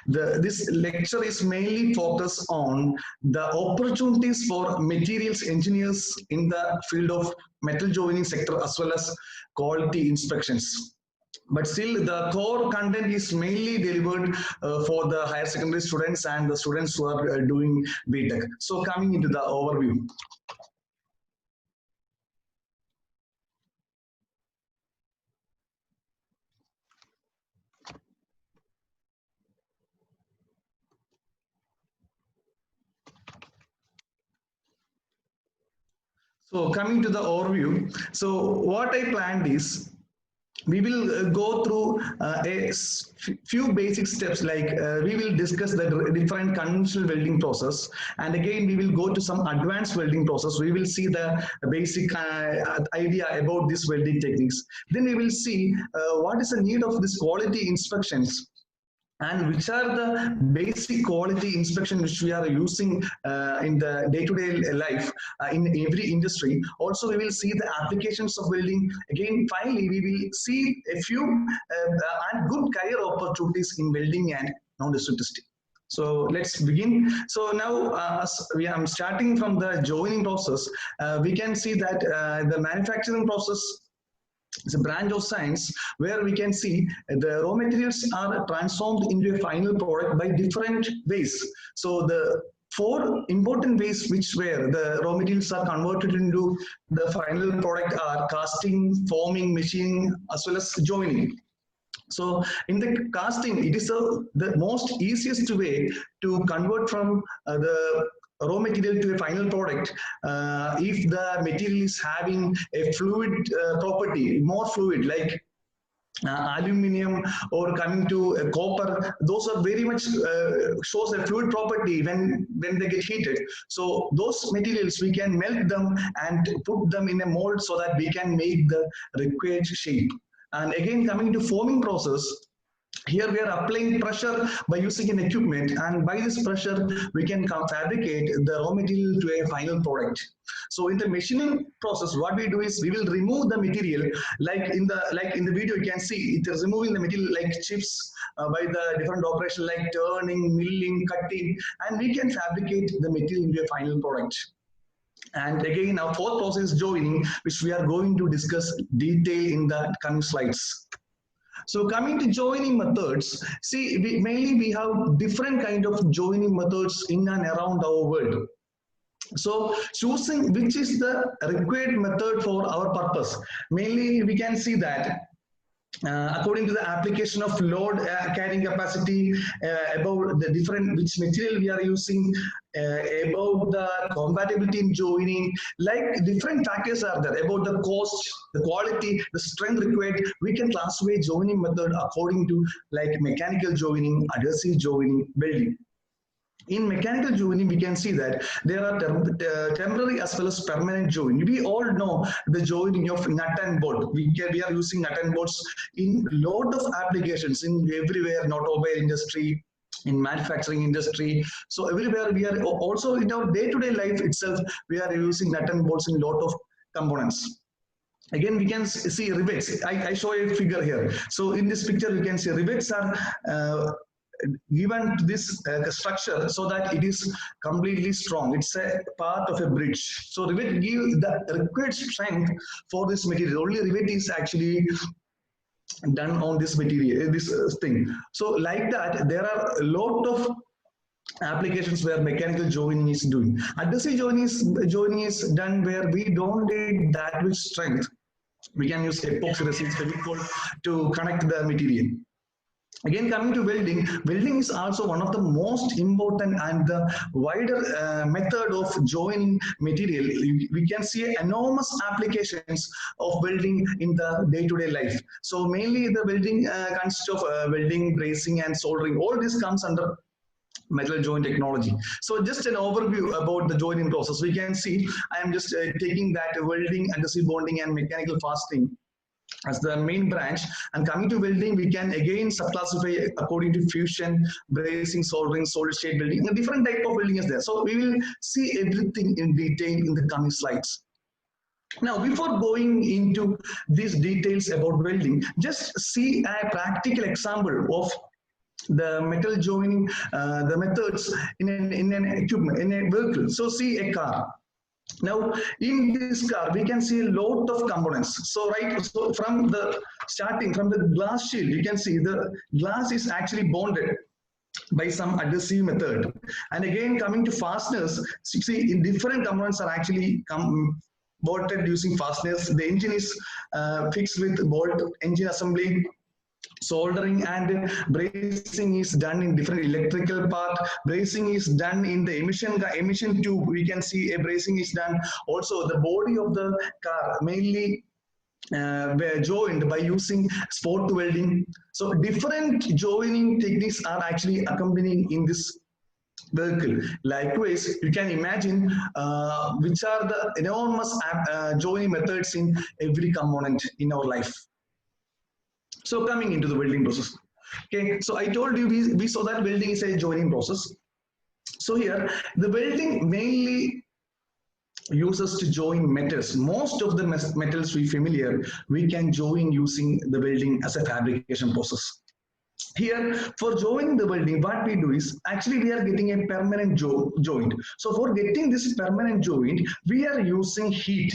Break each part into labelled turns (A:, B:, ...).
A: This lecture is mainly focused on the opportunities for materials engineers in the field of metal joining sector as well as quality inspections. But still, the core content is mainly delivered for the higher secondary students and the students who are doing BTech. So coming into the overview. So coming to the overview, so what I planned is we will go through few basic steps, like we will discuss the different conventional welding process, and again we will go to some advanced welding process. We will see the basic idea about these welding techniques. Then we will see what is the need of this quality inspections and which are the basic quality inspection which we are using in the day-to-day life in every industry. Also, we will see the applications of welding. Again, finally, we will see a few and good career opportunities in welding and non-destructive testing. So let's begin. So now I'm starting from the joining process. We can see that the manufacturing process is a branch of science where we can see the raw materials are transformed into a final product by different ways. So the four important ways which where the raw materials are converted into the final product are casting, forming, machining, as well as joining. So in the casting, it is the most easiest way to convert from the raw material to a final product if the material is having a fluid property, more fluid, like aluminum or coming to copper. Those are very much shows a fluid property when they get heated. So those materials we can melt them and put them in a mold so that we can make the required shape. And again, coming to forming process, here we are applying pressure by using an equipment, and by this pressure we can fabricate the raw material to a final product. So in the machining process, what we do is we will remove the material, like in the video you can see it is removing the material like chips by the different operation like turning, milling, cutting, and we can fabricate the material into a final product. And again, our fourth process is joining, which we are going to discuss detail in the coming slides. So coming to joining methods, see, mainly we have different kind of joining methods in and around our world. So choosing which is the required method for our purpose, mainly we can see that according to the application of load carrying capacity, about the different which material we are using, about the compatibility in joining, like different factors are there about the cost, the quality, the strength required. We can classify joining method according to like mechanical joining, adhesive joining, welding. In mechanical joining, we can see that there are temporary as well as permanent joining. We all know the joining of nut and bolt. We are using nut and bolts in lot of applications in everywhere, not automobile industry, in manufacturing industry. So everywhere we are also in our day-to-day life itself, we are using nut and bolts in lot of components. Again, we can see rivets. I show a figure here. So in this picture, we can see rivets are given to this structure so that it is completely strong. It's a part of a bridge. So rivet gives the required strength for this material. Only rivet is actually done on this material, this thing. So like that, there are a lot of applications where mechanical joining is doing. Adhesive joining is done where we don't need that much strength. We can use epoxy resin Fevicol to connect the material. Again, coming to welding, welding is also one of the most important and the wider method of joining material. We can see enormous applications of welding in the day-to-day life. So mainly the welding consists of welding, bracing, and soldering. All this comes under metal joint technology. So just an overview about the joining process. We can see I am just taking that welding, adhesive bonding, and mechanical fastening as the main branch. And coming to welding, we can again subclassify according to fusion, bracing, soldering, solid state welding. A different type of welding is there. So we will see everything in detail in the coming slides. Now, before going into these details about welding, just see a practical example of the metal joining, the methods in an equipment, in a vehicle. So see a car. Now, in this car, we can see a lot of components. So, right, so from the starting, from the glass shield, you can see the glass is actually bonded by some adhesive method. And again, coming to fasteners, see, in different components are actually bolted using fasteners. The engine is fixed with bolt engine assembly. Soldering and bracing is done in different electrical part. Bracing is done in the emission tube. We can see a bracing is done. Also, the body of the car mainly were joined by using spot welding. So different joining techniques are actually accompanying in this vehicle. Likewise, you can imagine which are the enormous joining methods in every component in our life. So coming into the welding process. Okay, so I told you we saw that welding is a joining process. So here, the welding mainly uses to join metals. Most of the metals we familiar, we can join using the welding as a fabrication process. Here, for joining the welding, what we do is, actually we are getting a permanent joint. So for getting this permanent joint, we are using heat.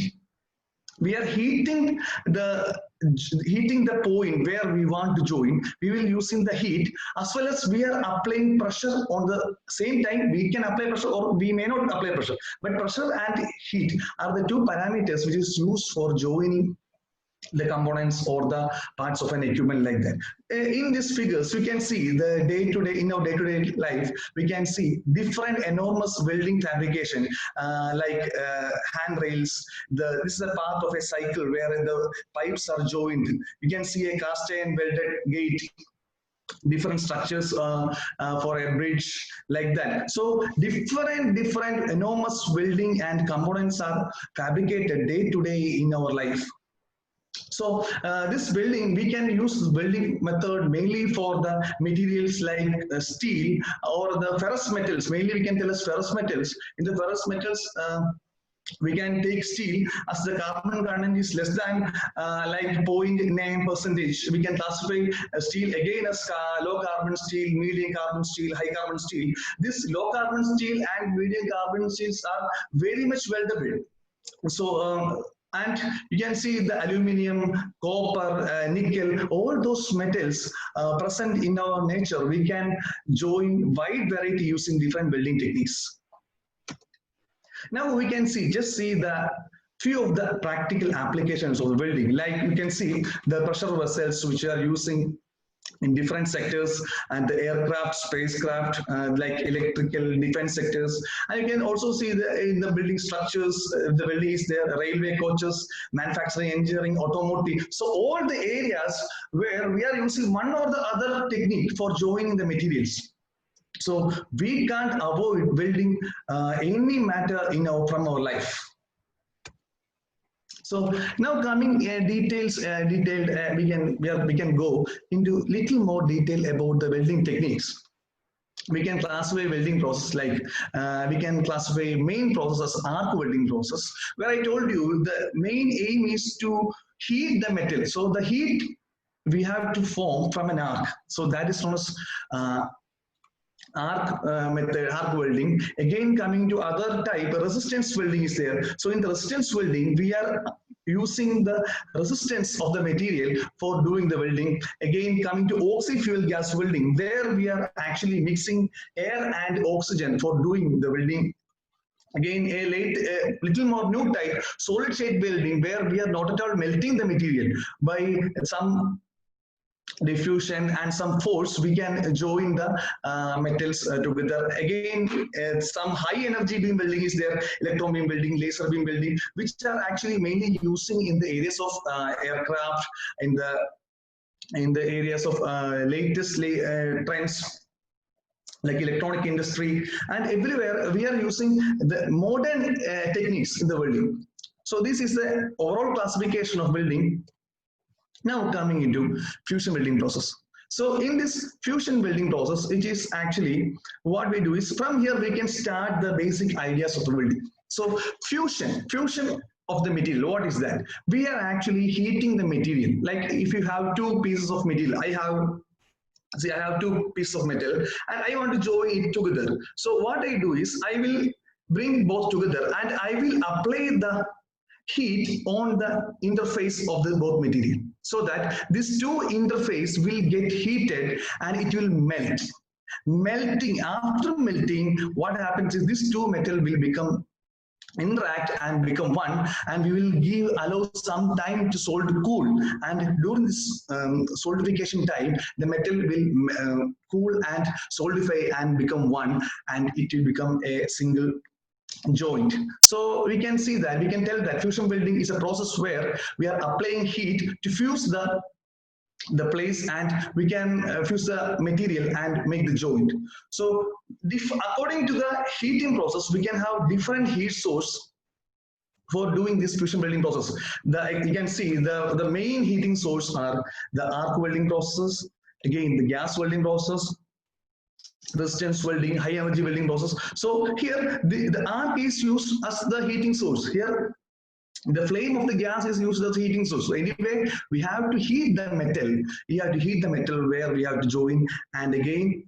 A: We are heating the point where we want to join. We will using the heat, as well as we are applying pressure on the same time. We can apply pressure or we may not apply pressure, but pressure and heat are the two parameters which is used for joining the components or the parts of an equipment like that. In these figures, you can see the in our day-to-day life, we can see different enormous welding fabrication, like handrails. This is a part of a cycle where the pipes are joined. You can see a cast iron welded gate, different structures for a bridge, like that. So different enormous welding and components are fabricated day to day in our life. So this welding, we can use welding method mainly for the materials like steel or the ferrous metals. Mainly we can tell as ferrous metals. In the ferrous metals, we can take steel as the carbon content is less than like 0.9%. We can classify steel again as low carbon steel, medium carbon steel, high carbon steel. This low carbon steel and medium carbon steels are very much weldable. So and you can see the aluminum, copper, nickel, all those metals present in our nature. We can join wide variety using different welding techniques. Now we can just see the few of the practical applications of welding. Like you can see the pressure vessels which are using in different sectors, and the aircraft, spacecraft, like electrical defense sectors. And you can also see in the building structures, the welding is there, railway coaches, manufacturing, engineering, automotive. So all the areas where we are using one or the other technique for joining the materials. So we can't avoid welding any matter from our life. So now coming detailed, we can go into little more detail about the welding techniques. We can classify welding process like we can classify main process as arc welding process, where I told you the main aim is to heat the metal. So the heat we have to form from an arc. So that is known as arc method, arc welding. Again, coming to other type, resistance welding is there. So in the resistance welding, we are using the resistance of the material for doing the welding. Again, coming to oxy-fuel gas welding, there we are actually mixing air and oxygen for doing the welding. Again, a little more new type, solid state welding, where we are not at all melting the material by some diffusion and some force. We can join the metals together. Again, some high energy beam welding is there, electron beam welding, laser beam welding, which are actually mainly using in the areas of aircraft, in the areas of latest trends like electronic industry, and everywhere we are using the modern techniques in the welding. So this is the overall classification of welding. Now coming into fusion welding process. So in this fusion welding process, it is actually what we do is from here we can start the basic ideas of the welding. So fusion of the material, what is that? We are actually heating the material. Like if you have two pieces of material, I have See, I have two pieces of metal and I want to join it together. So what I do is I will bring both together and I will apply the heat on the interface of the both material so that these two interface will get heated and it will melt. Melting, after melting, what happens is these two metal will become interact and become one, and we will give allow some time to solid cool, and during this solidification time the metal will cool and solidify and become one, and it will become a single joint. So we can see that, we can tell that fusion welding is a process where we are applying heat to fuse the place, and we can fuse the material and make the joint. So according to the heating process, we can have different heat source for doing this fusion welding process. You can see the main heating source are the arc welding process, again the gas welding process, resistance welding, high energy welding process. So here the arc is used as the heating source. Here the flame of the gas is used as heating source. So anyway, we have to heat the metal. We have to heat the metal where we have to join, and again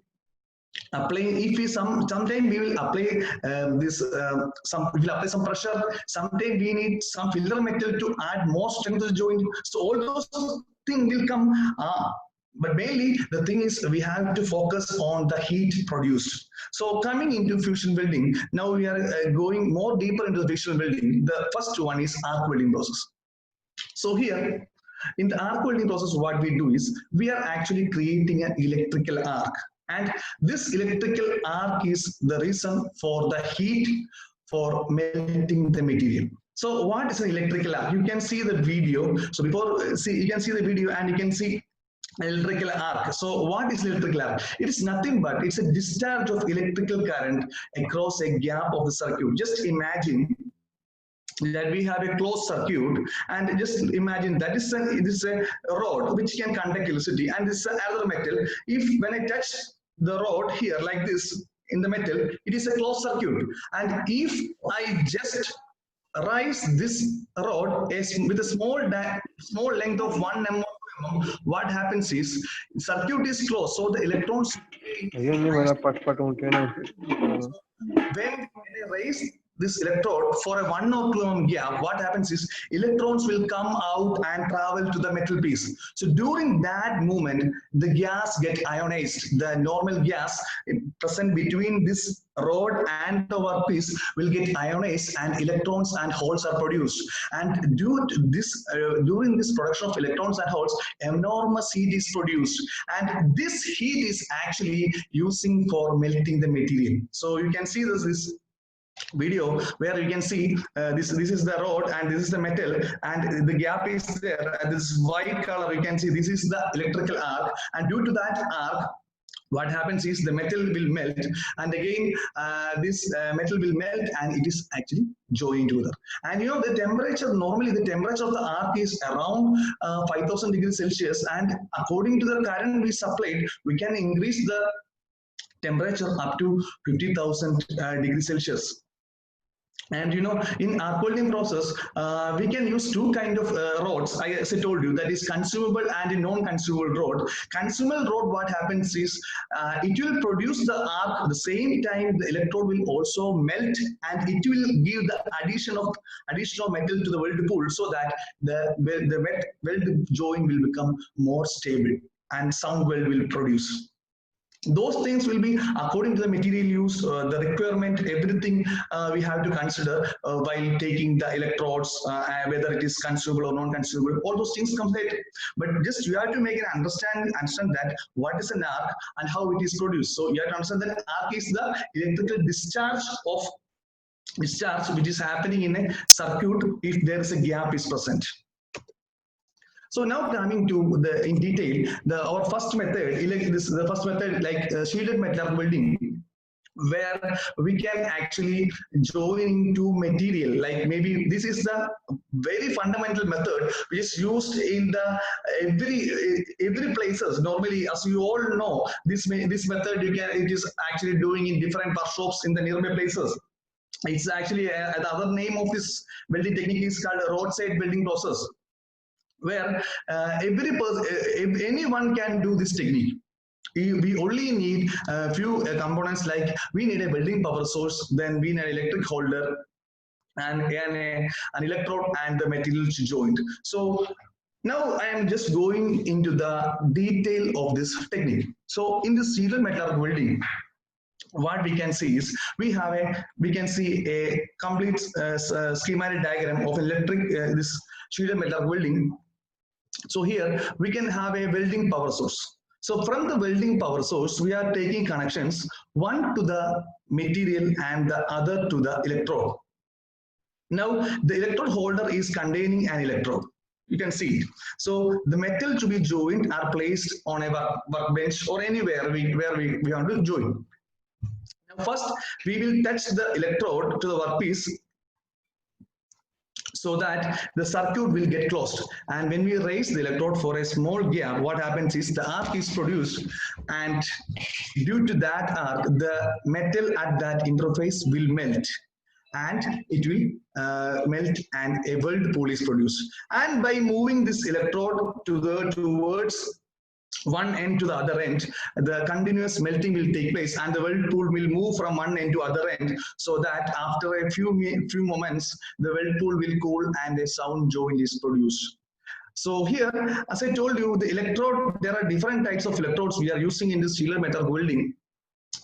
A: applying, if we sometime we will apply we will apply some pressure, sometime we need some filler metal to add more strength to the joint. So all those things will come, but mainly the thing is we have to focus on the heat produced. So coming into fusion welding, now we are going more deeper into the fusion welding. The first one is arc welding process. So here in the arc welding process, what we do is we are actually creating an electrical arc, and this electrical arc is the reason for the heat for melting the material. So what is an electrical arc? You can see the video. So before, see, you can see the video and you can see electrical arc. So what is electrical arc? It is nothing but it's a discharge of electrical current across a gap of the circuit. Just imagine that we have a closed circuit, and just imagine that this is a rod which can conduct electricity, and this is another metal. If when I touch the rod here like this in the metal, it is a closed circuit, and if I just raise this rod with a small length of 1 mm, what happens is circuit is closed, so the electrons when I raise this electrode for a 1 or 2 mm gap, what happens is electrons will come out and travel to the metal piece. So during that moment, the gas get ionized. The normal gas present between this rod and our piece will get ionized, and electrons and holes are produced. And due to this, during this production of electrons and holes, enormous heat is produced, and this heat is actually using for melting the material. So you can see this video where you can see this is the rod and this is the metal, and the gap is there, and this white color, you can see this is the electrical arc, and due to that arc, what happens is the metal will melt, and again this metal will melt, and it is actually joined together. And you know the temperature, normally the temperature of the arc is around 5000 degrees Celsius, and according to the current we supplied, we can increase the temperature up to 50,000 degrees Celsius. And you know, in arc welding process, we can use two kind of rods. As I told you, that is consumable and a non-consumable rod. Consumable rod, what happens is it will produce the arc. At the same time, the electrode will also melt, and it will give the additional metal to the weld pool, so that the weld joint will become more stable, and sound weld will produce. Those things will be according to the material use, the requirement, everything we have to consider while taking the electrodes, whether it is consumable or non-consumable. All those things come later. But just you have to make an understand that what is an arc and how it is produced. So you have to understand that arc is the electrical discharge which is happening in a circuit if there is a gap is present. So now coming to the in detail, our first method, the first method like shielded metal welding, where we can actually join two material. Like maybe this is the very fundamental method which is used in the every places. Normally, as you all know, this method it is actually doing in different workshops in the nearby places. It's actually the other name of this welding technique is called roadside welding process, where anyone can do this technique. We only need a few components, like we need a welding power source, then we need an electric holder, and an electrode and the material joint. So now I am just going into the detail of this technique. So in the serial metal welding, what we can see is we can see a complete schematic diagram of electric this sheet metal welding. So here we can have a welding power source. So from the welding power source, we are taking connections, one to the material and the other to the electrode. Now the electrode holder is containing an electrode. You can see it. So the metal to be joined are placed on a workbench or anywhere where we want to join. Now first, we will touch the electrode to the workpiece so that the circuit will get closed. And when we raise the electrode for a small gap, what happens is the arc is produced, and due to that arc, the metal at that interface will melt, and it will melt, and a weld pool is produced. And by moving this electrode towards one end to the other end, the continuous melting will take place, and the weld pool will move from one end to other end, so that after a few moments, the weld pool will cool and a sound joint is produced. So here, as I told you, the electrode, there are different types of electrodes we are using in this sheet metal welding.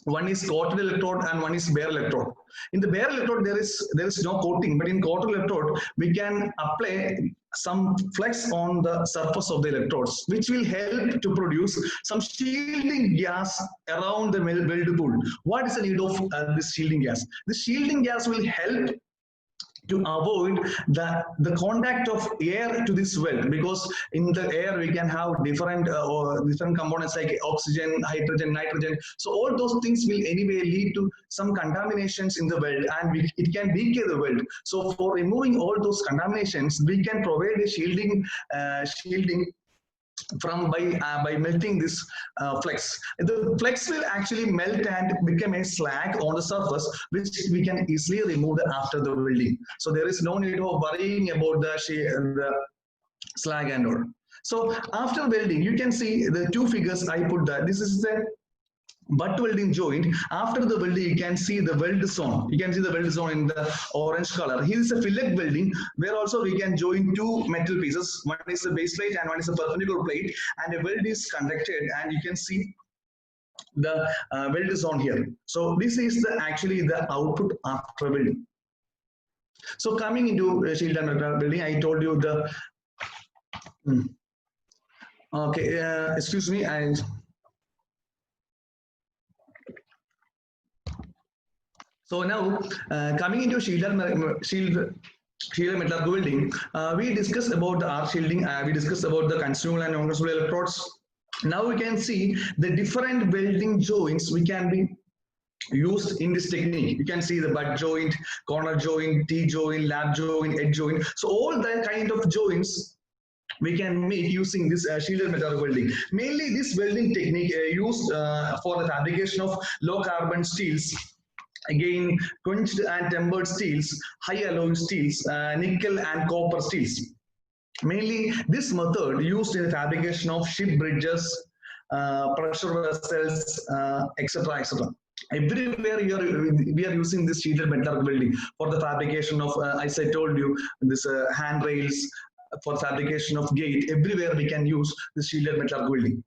A: One is coated electrode and one is bare electrode. In the bare electrode, there is no coating, but in coated electrode, we can apply some flex on the surface of the electrodes, which will help to produce some shielding gas around the weld pool. What is the need of this shielding gas? This shielding gas will help to avoid the contact of air to this weld, because in the air we can have different components like oxygen, hydrogen, nitrogen. So all those things will anyway lead to some contaminations in the weld, and it can decay the weld. So for removing all those contaminations, we can provide a shielding from by melting this flex. The flex will actually melt and become a slag on the surface, which we can easily remove after the welding. So there is no need of worrying about the slag and all. So after welding, you can see the two figures I put there. This is the butt welding joint. After the welding, you can see the weld zone. You can see the weld zone in the orange color. Here is a fillet welding, where also we can join two metal pieces. One is a base plate and one is a perpendicular plate, and a weld is conducted, and you can see the weld zone here. So this is actually the output after welding. So coming into sheet and metal welding, I told you the okay. Excuse me, So now, coming into shielded metal welding, we discussed about the arc shielding, we discussed about the consumable and non-consumable electrodes. Now we can see the different welding joints we can be used in this technique. You can see the butt joint, corner joint, T-joint, lap joint, edge joint. So all the kind of joints we can make using this shielded metal welding. Mainly this welding technique used for the fabrication of low carbon steels. Again, quenched and tempered steels, high alloy steels, nickel and copper steels. Mainly this method used in the fabrication of ship bridges, pressure vessels, etc. etc. Everywhere we are using this shielded metal welding for the fabrication of, as I told you, this handrails, for fabrication of gate. Everywhere we can use this shielded metal welding.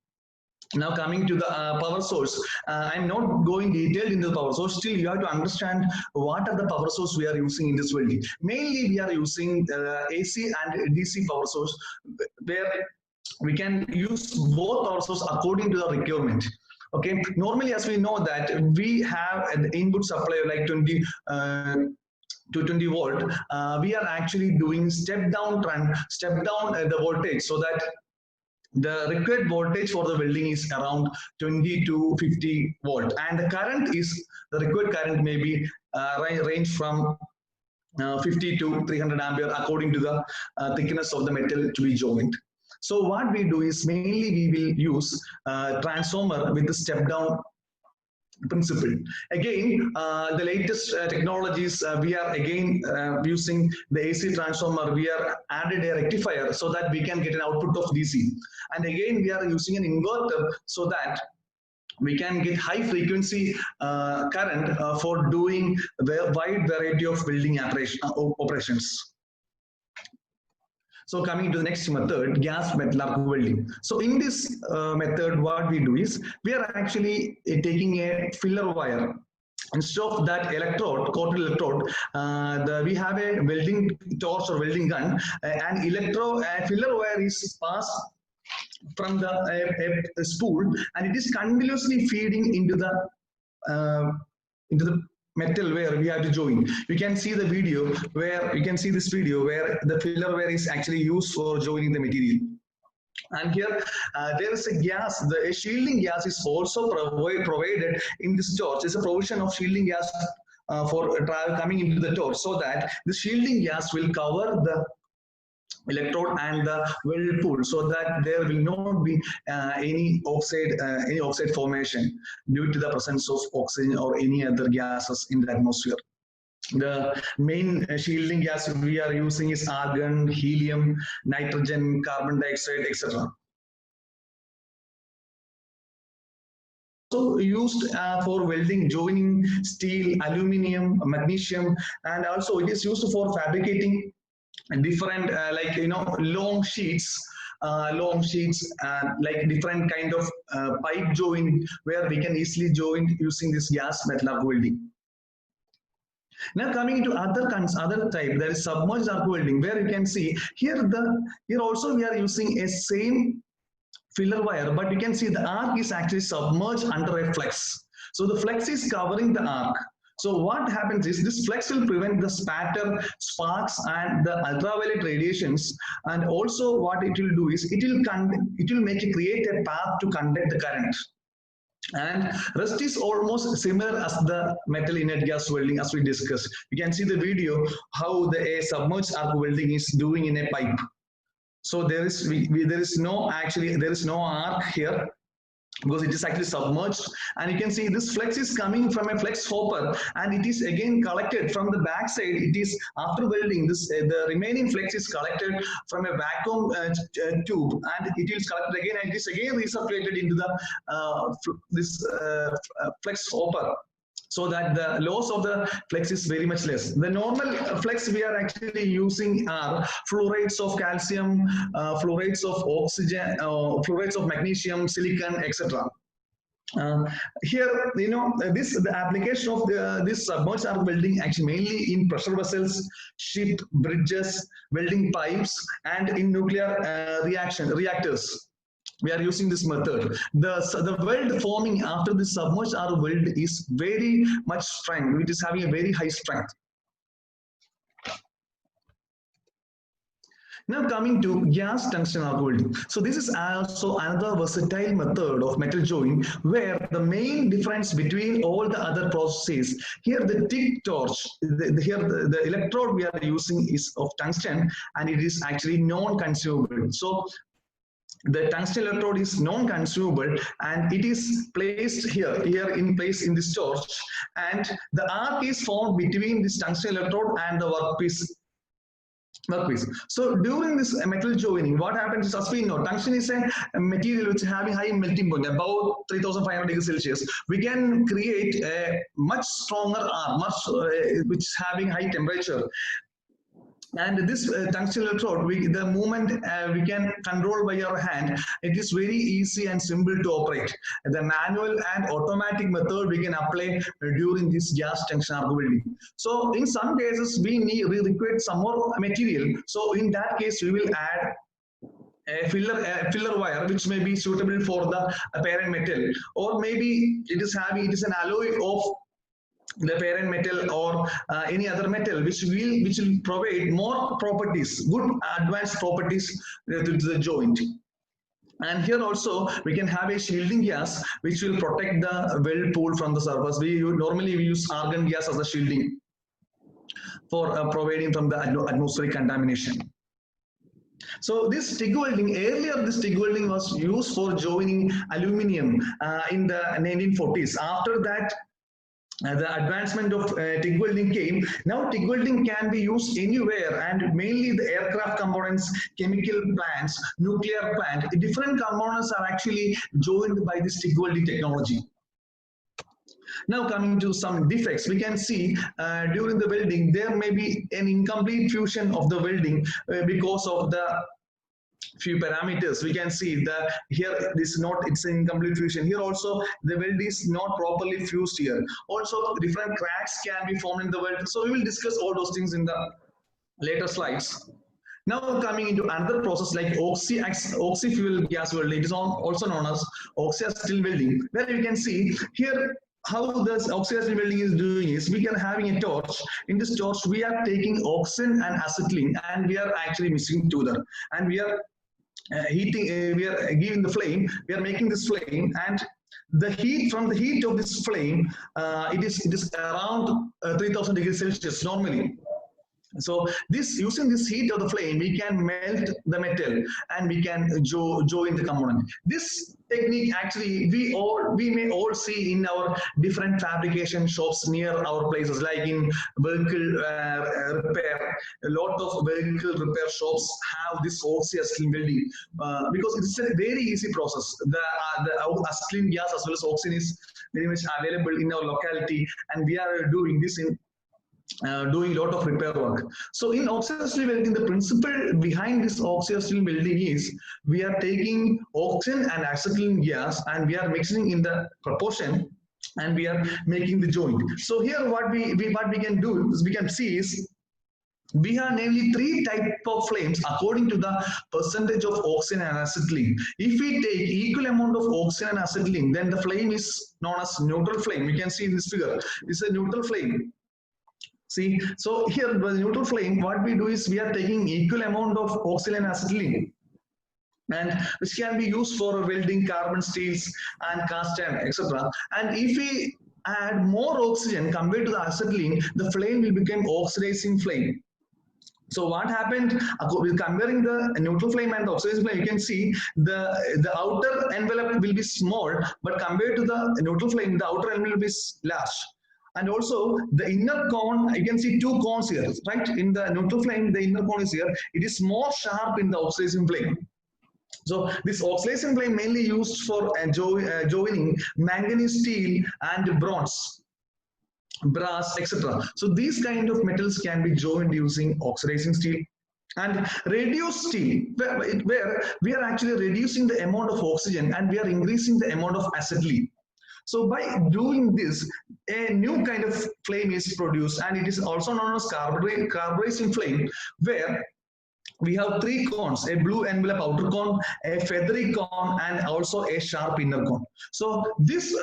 A: Now coming to the power source, I'm not going detailed into the power source. Still, you have to understand what are the power source we are using in this welding. Mainly, we are using AC and DC power source, where we can use both power source according to the requirement. Okay. Normally, as we know that we have an input supply like 20. To 20 volt, we are actually doing step down the voltage, so that the required voltage for the welding is around 20 to 50 volt, and the required current may be range from 50 to 300 ampere according to the thickness of the metal to be joined. So what we do is mainly we will use transformer with the step down principle. Again, the latest technologies, we are again using the AC transformer. We are added a rectifier so that we can get an output of DC. And again, we are using an inverter so that we can get high frequency current for doing the wide variety of welding operations. So coming to the next method, gas metal arc welding. So in this method, what we do is we are actually taking a filler wire. Instead of that electrode, coated electrode, we have a welding torch or welding gun. An filler wire is passed from the spool, and it is continuously feeding into the metal where we have to join. You can see the video where you can see this video where the filler wire is actually used for joining the material. And here there is a gas, the shielding gas is also provided in this torch. It's a provision of shielding gas for coming into the torch, so that the shielding gas will cover the electrode and the weld pool, so that there will not be any oxide formation due to the presence of oxygen or any other gases in the atmosphere. The main shielding gas we are using is argon, helium, nitrogen, carbon dioxide, etc. Also used for welding, joining steel, aluminium, magnesium, and also it is used for fabricating different long sheets like different kind of pipe joint, where we can easily join using this gas metal arc welding. Now coming into other type, there is submerged arc welding, where you can see here also we are using a same filler wire, but you can see the arc is actually submerged under a flex. So the flex is covering the arc. So what happens is this flex will prevent the spatter, sparks, and the ultraviolet radiations. And also what it will do is it will create a path to conduct the current. And rest is almost similar as the metal inert gas welding, as we discussed. You can see the video how a submerged arc welding is doing in a pipe. So there is no arc here, because it is actually submerged, and you can see this flex is coming from a flex hopper, and it is again collected from the back side. It is after welding this the remaining flex is collected from a vacuum tube, and it is collected again, and it is again recirculated into the flex hopper, so that the loss of the flex is very much less. The normal flex we are actually using are fluorides of calcium, fluorides of oxygen, fluorides of magnesium, silicon, etc. Here, the application of this submerged arc welding actually mainly in pressure vessels, ship, bridges, welding pipes, and in nuclear reactors. We are using this method. The weld forming after the submerged arc weld is very much strength. It is having a very high strength. Now coming to gas tungsten arc welding. So this is also another versatile method of metal joining, where the main difference between all the other processes, here the TIG torch, the electrode we are using is of tungsten, and it is actually non-consumable. So the tungsten electrode is non-consumable, and it is placed here in place in this torch, and the arc is formed between this tungsten electrode and the workpiece. So during this metal joining, what happens is, as we know, tungsten is a material which is having high melting point, about 3500 degrees Celsius. We can create a much stronger arc, which is having high temperature. And this tungsten electrode, the movement we can control by our hand. It is very easy and simple to operate. The manual and automatic method we can apply during this gas tungsten arc welding. So in some cases we require some more material. So in that case we will add a filler wire, which may be suitable for the parent metal, or maybe it is an alloy of the parent metal or any other metal, which will provide more properties, good advanced properties to the joint. And here also we can have a shielding gas which will protect the weld pool from the surface. Normally we use argon gas as a shielding for providing from the atmospheric contamination. So this TIG welding, earlier this TIG welding was used for joining aluminium in the 1940s. After that, the advancement of TIG welding came. Now TIG welding can be used anywhere, and mainly the aircraft components, chemical plants, nuclear plant. Different components are actually joined by this TIG welding technology. Now coming to some defects, we can see during the welding there may be an incomplete fusion of the welding because of the few parameters. We can see that here this not, it's an incomplete fusion. Here also the weld is not properly fused here. Also different cracks can be formed in the weld. So we will discuss all those things in the later slides. Now coming into another process like oxy-fuel gas welding, it is also known as oxy-acetyl welding, where you can see here how this oxy-acetyl welding is doing is we are having a torch. In this torch we are taking oxygen and acetylene and we are actually mixing together, and we are heating, we are giving the flame, we are making this flame, and the heat from the heat of this flame, it is around 3000 degrees Celsius normally. So this, using this heat of the flame, we can melt the metal and we can join the component. This technique actually we may all see in our different fabrication shops near our places, like in vehicle repair. A lot of vehicle repair shops have this oxy-acetyl welding because it's a very easy process. The acetylene gas as well as oxygen is very much available in our locality, and we are doing this in doing a lot of repair work. So in oxy-acetyl welding, the principle behind this oxy-acetyl welding is we are taking oxygen and acetylene gas and we are mixing in the proportion and we are making the joint. So here what we can do is we can see is we have namely three types of flames according to the percentage of oxygen and acetylene. If we take equal amount of oxygen and acetylene, then the flame is known as neutral flame. You can see in this figure, this is a neutral flame. See, so here the neutral flame, what we do is we are taking equal amount of oxygen and acetylene, and which can be used for welding carbon steels and cast iron, etc. And if we add more oxygen compared to the acetylene, the flame will become oxidizing flame. So what happened with comparing the neutral flame and the oxidizing flame, you can see the outer envelope will be small, but compared to the neutral flame, the outer envelope is large. And also the inner cone, you can see two cones here, right? In the neutral flame, the inner cone is here. It is more sharp in the oxidizing flame. So this oxidizing flame mainly used for joining manganese steel and bronze, brass, etc. So these kind of metals can be joined using oxidizing steel. And reduced steel, where we are actually reducing the amount of oxygen and we are increasing the amount of acetylene. So by doing this, a new kind of flame is produced, and it is also known as carburizing flame, where we have three cones: a blue envelope outer cone, a feathery cone, and also a sharp inner cone. So this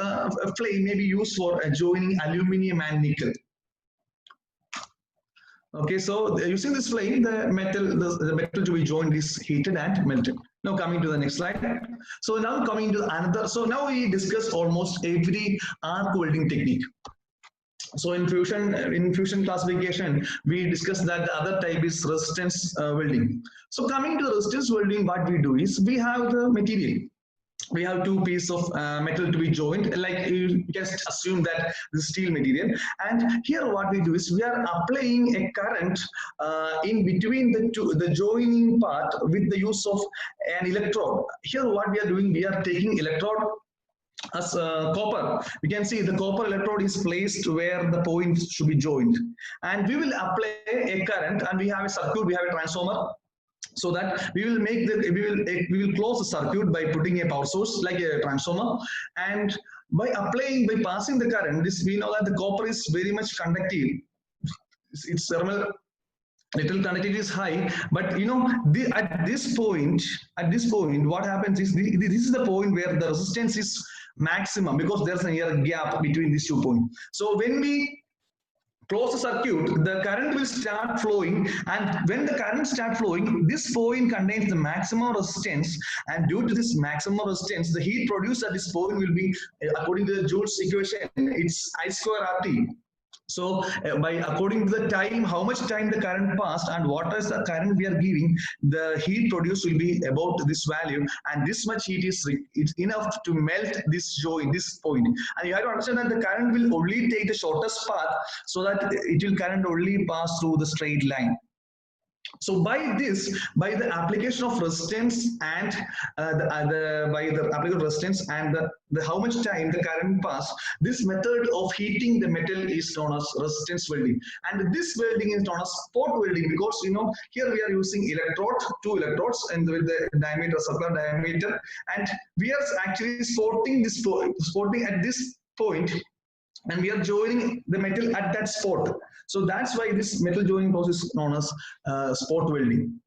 A: flame may be used for joining aluminium and nickel. Okay, so using this flame, the metal to be joined is heated and melted. Now coming to the next slide. So now coming to another. So now we discussed almost every arc welding technique. So in fusion classification, we discussed that the other type is resistance welding. So coming to the resistance welding, what we do is we have the material. We have two pieces of metal to be joined, like you can assume that the steel material, and here what we do is we are applying a current in between the joining part with the use of an electrode. Here what we are doing, we are taking electrode as copper. We can see the copper electrode is placed where the point should be joined, and we will apply a current, and we have a circuit, we have a transformer. So that we will make we will close the circuit by putting a power source like a transformer, and by passing the current, this we know that the copper is very much conductive. Its thermal little conductivity is high, but you know at this point what happens is this is the point where the resistance is maximum, because there's a gap between these 2 points. So when we close the circuit, the current will start flowing, and when the current starts flowing, this point contains the maximum resistance, and due to this maximum resistance, the heat produced at this point will be, according to the Joule's equation, it's I square RT. So by according to the time, how much time the current passed and what is the current we are giving, the heat produced will be about this value, and this much heat is enough to melt this joint, this point. And you have to understand that the current will only take the shortest path, so that it will current only pass through the straight line. So by the application of resistance and by the application of resistance and how much time the current pass, this method of heating the metal is known as resistance welding. And this welding is known as spot welding because here we are using two electrodes, and with the diameter, circular diameter, and we are actually spotting at this point, and we are joining the metal at that spot. So that's why this metal joining process is known as spot welding.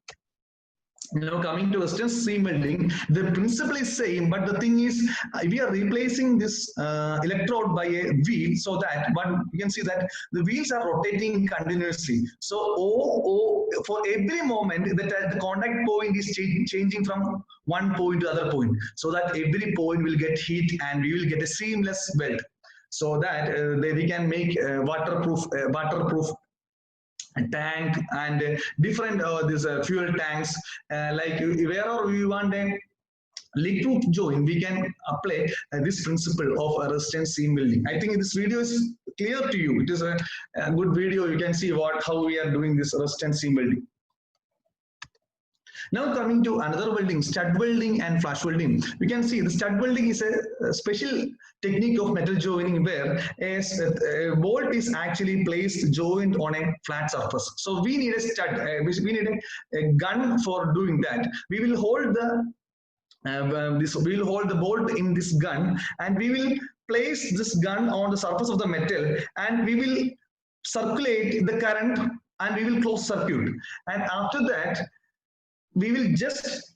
A: Now coming to resistance seam welding, the principle is same, but the thing is we are replacing this electrode by a wheel, so that you can see that the wheels are rotating continuously. So for every moment the contact point is changing from one point to other point, so that every point will get heat and we will get a seamless weld, so that we can make waterproof tank and different these fuel tanks, like wherever we want a leak-proof joint, we can apply this principle of resistance seam welding. I think this video is clear to you. It is a good video. You can see how we are doing this resistance seam welding. Now coming to another welding, stud welding and flash welding. We can see the stud welding is a special technique of metal joining where a bolt is actually placed joined on a flat surface. So we need a stud, we need a gun for doing that. We will hold we will hold the bolt in this gun, and we will place this gun on the surface of the metal, and we will circulate the current, and we will close circuit. And after that, we will just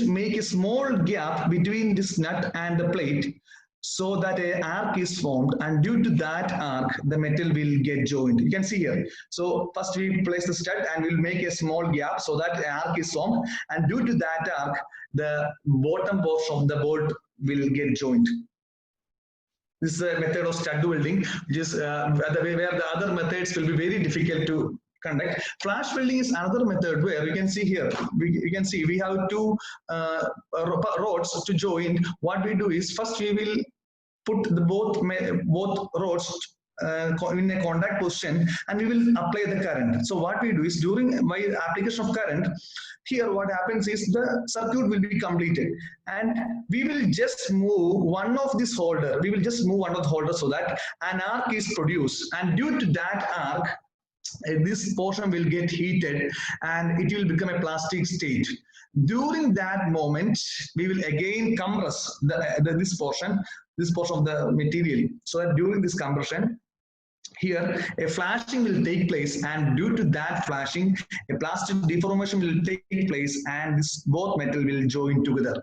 A: make a small gap between this nut and the plate, so that an arc is formed, and due to that arc the metal will get joined. You can see here. So first we place the stud and we'll make a small gap so that an arc is formed, and due to that arc the bottom portion of the bolt will get joined. This is a method of stud welding, which is where the other methods will be very difficult to conduct. Flash welding is another method where you can see here, we have two rods to join. What we do is first we will put the both rods in a contact position, and we will apply the current. So what we do is by application of current, here what happens is the circuit will be completed, and we will just move one of this holder. We will just move one of the holders so that an arc is produced, and due to that arc, this portion will get heated and it will become a plastic state. During that moment, we will again compress this portion of the material, so that during this compression, here a flashing will take place, and due to that flashing, a plastic deformation will take place, and both metal will join together.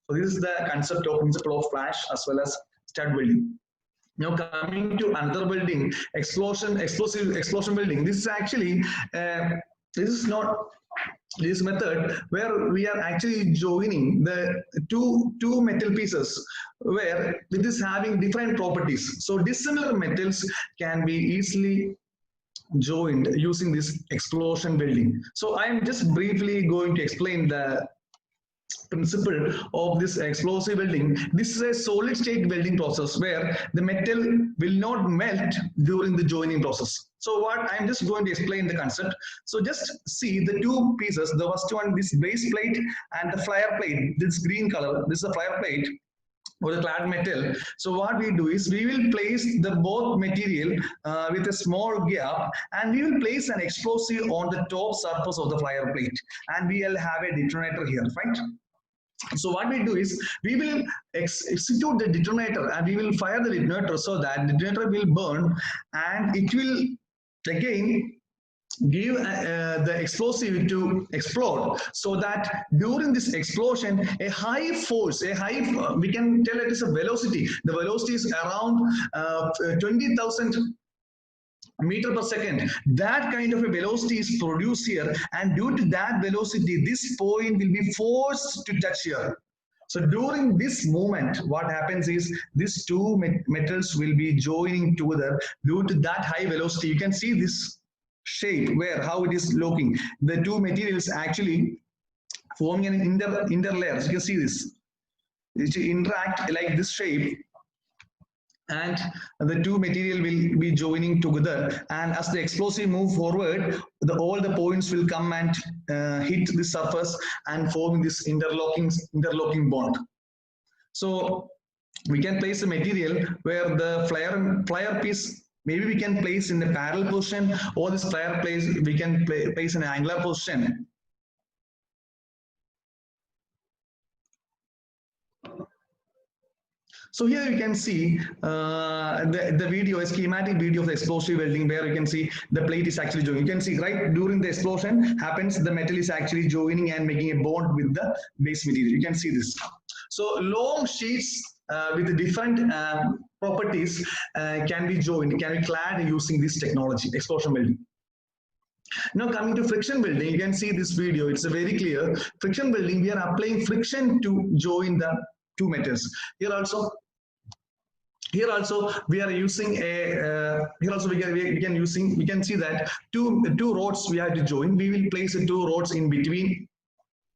A: So this is the principle of flash as well as stud welding. Now coming to another welding, explosive explosion welding. This is actually this method where we are actually joining the two metal pieces, where it is having different properties. So dissimilar metals can be easily joined using this explosion welding. So I am just briefly going to explain the principle of this explosive welding. This is a solid state welding process where the metal will not melt during the joining process. So what I'm just going to explain the concept. So just see the two pieces. The first one, this base plate and the flare plate, this green color, this is a flare plate or the clad metal. So what we do is we will place the both material with a small gap, and we will place an explosive on the top surface of the flare plate, and we will have a detonator here, right? So what we do is we will execute the detonator, and we will fire the detonator so that the detonator will burn, and it will again give the explosive to explode, so that during this explosion a high force, we can tell it is a velocity. The velocity is around 20,000 meter per second. That kind of a velocity is produced here, and due to that velocity, this point will be forced to touch here. So during this moment, what happens is these two metals will be joining together due to that high velocity. You can see this shape where how it is looking. The two materials actually forming an interlayers. You can see this. It interact like this shape. and the two material will be joining together, and as the explosive move forward, all the points will come and hit the surface and form this interlocking bond. So we can place a material where the flare piece maybe we can place in the parallel position, or this flare place we can place in an angular position. So here you can see the video, a schematic video of the explosive welding, where you can see the plate is actually joining. You can see right during the explosion happens, the metal is actually joining and making a bond with the base material. You can see this. So long sheets with different properties can be joined, can be clad using this technology, explosion welding. Now coming to friction welding, you can see this video, it's very clear. Friction welding, we are applying friction to join the two metals. Here also we are using a here also we can see that two rods we have to join. We will place two rods in between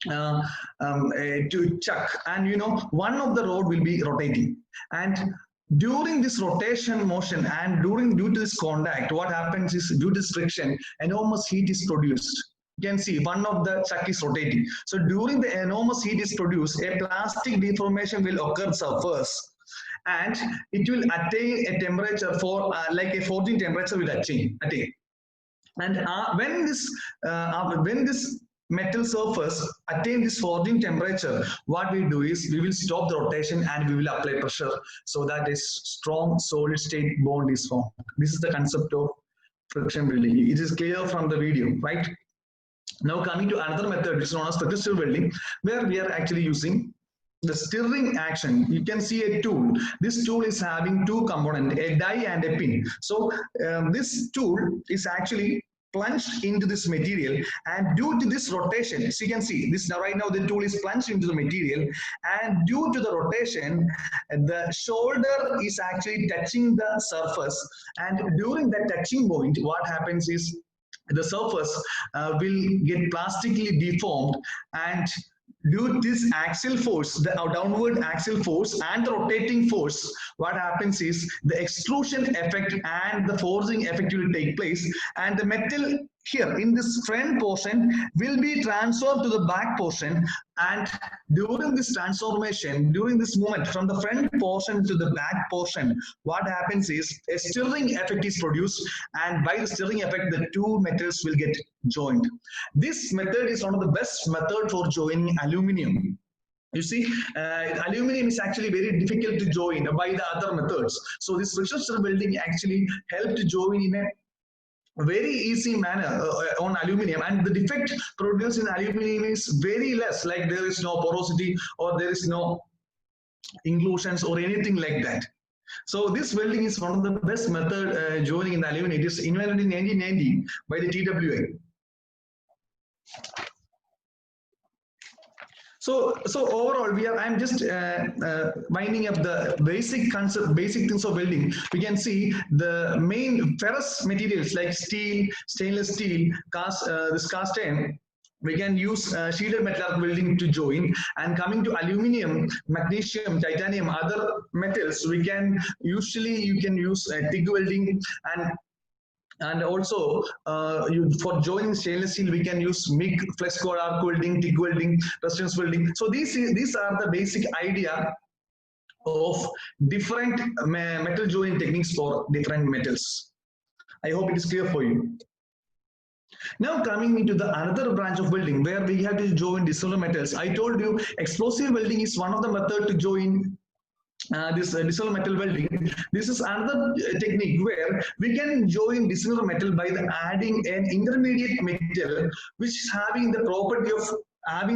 A: to chuck, and you know, one of the rod will be rotating, and during this rotation motion and due to this contact, what happens is, due to this friction, enormous heat is produced. You can see one of the chuck is rotating. So during the enormous heat is produced, a plastic deformation will occur surface, and it will attain a temperature for like a forging temperature will attain. And when this metal surface attain this forging temperature, what we do is we will stop the rotation and we will apply pressure, so that a strong solid state bond is formed. This is the concept of friction welding. It is clear from the video, right? Now coming to another method, which is known as friction welding, where we are actually using the stirring action. You can see a tool. This tool is having two components, a die and a pin. So this tool is actually plunged into this material, and due to this rotation, so you can see this now, right now the tool is plunged into the material, and due to the rotation, the shoulder is actually touching the surface, and during that touching point, what happens is the surface will get plastically deformed, and due to this axial force, the downward axial force and the rotating force, what happens is the extrusion effect and the forcing effect will take place, and the metal here in this front portion will be transferred to the back portion, and during this transformation, during this movement from the front portion to the back portion, what happens is a stirring effect is produced, and by the stirring effect, the two metals will get joined. This method is one of the best method for joining aluminum. You see, aluminum is actually very difficult to join by the other methods. So this friction stir welding actually helped to join in a very easy manner on aluminum, and the defect produced in aluminum is very less, like there is no porosity or there is no inclusions or anything like that. So this welding is one of the best method joining in the aluminum. It is invented in 1990 by the TWA. So overall, I'm just winding up the basic concept, basic things of welding. We can see the main ferrous materials like steel, stainless steel, this cast iron. We can use sheeted metal arc welding to join. And coming to aluminum, magnesium, titanium, other metals, we can usually you can use TIG welding, and also for joining stainless steel, we can use MIG, flex core arc welding, TIG welding, resistance welding. So these are the basic idea of different metal joining techniques for different metals. I hope it is clear for you. Now coming into the another branch of welding, where we have to join dissimilar metals. I told you explosive welding is one of the method to join this dissimilar metal welding. This is another technique where we can join dissimilar metal by adding an intermediate metal which is having the property of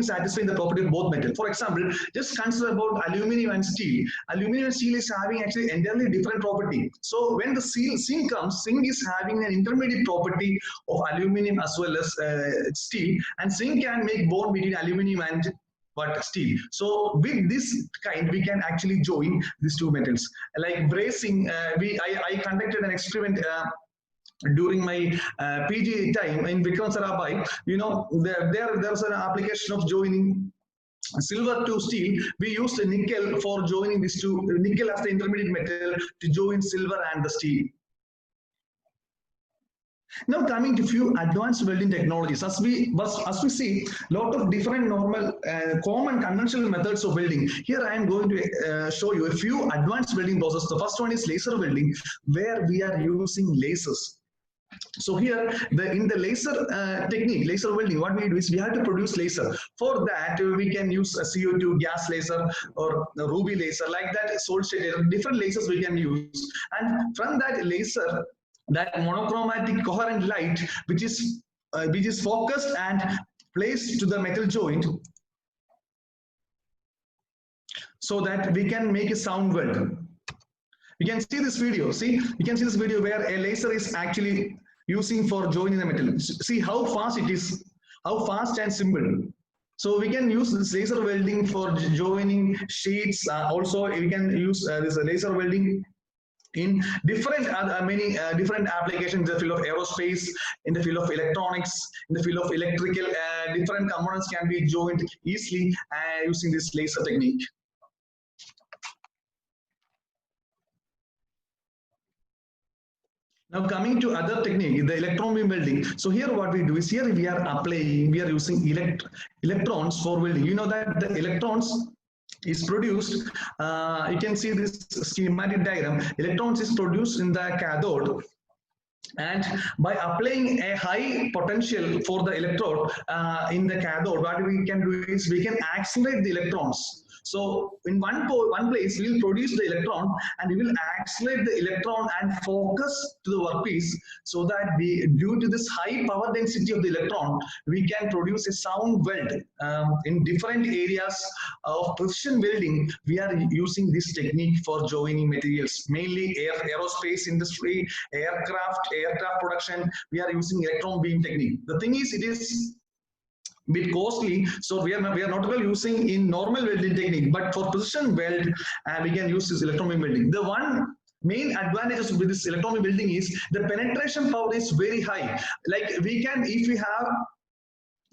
A: satisfying the property of both metal. For example, just consider about aluminum and steel. Aluminum and steel is having actually entirely different property. So when the zinc comes, zinc is having an intermediate property of aluminum as well as steel, and zinc can make bond between aluminum and steel. So with this kind, we can actually join these two metals. Like bracing, I conducted an experiment during my PG time in Vikram Sarabhai. You know, there's an application of joining silver to steel, we used nickel for joining these two, nickel as the intermediate metal to join silver and the steel. Now coming to few advanced welding technologies, as we see lot of different normal common conventional methods of welding. Here I am going to show you a few advanced welding processes. The first one is laser welding, where we are using lasers. So here, in the laser technique, laser welding, what we do is we have to produce laser. For that, we can use a CO2 gas laser or a ruby laser, like that, solid state laser, different lasers we can use. And from that laser, that monochromatic coherent light, which is focused and placed to the metal joint, so that we can make a sound weld. You can see this video. See, you can see this video where a laser is actually using for joining the metal. See how fast it is, how fast and simple. So we can use this laser welding for joining sheets. Also, we can use this laser welding in different different applications in the field of aerospace, in the field of electronics, in the field of electrical. Different components can be joined easily using this laser technique. Now coming to other technique, the electron beam welding. So here what we do is, here we are using electrons for welding. You know that the electrons is produced, you can see this schematic diagram, electrons is produced in the cathode, and by applying a high potential for the electrode in the cathode, what we can do is we can accelerate the electrons. So in one place, we will produce the electron and we will accelerate the electron and focus to the workpiece, so that due to this high power density of the electron, we can produce a sound weld. In different areas of precision welding, we are using this technique for joining materials, mainly aerospace industry, aircraft production. We are using electron beam technique. The thing is, it is bit costly, so we are not using in normal welding technique, but for precision weld, we can use this electron beam welding. The one main advantages with this electron beam welding is the penetration power is very high. Like we can, if we have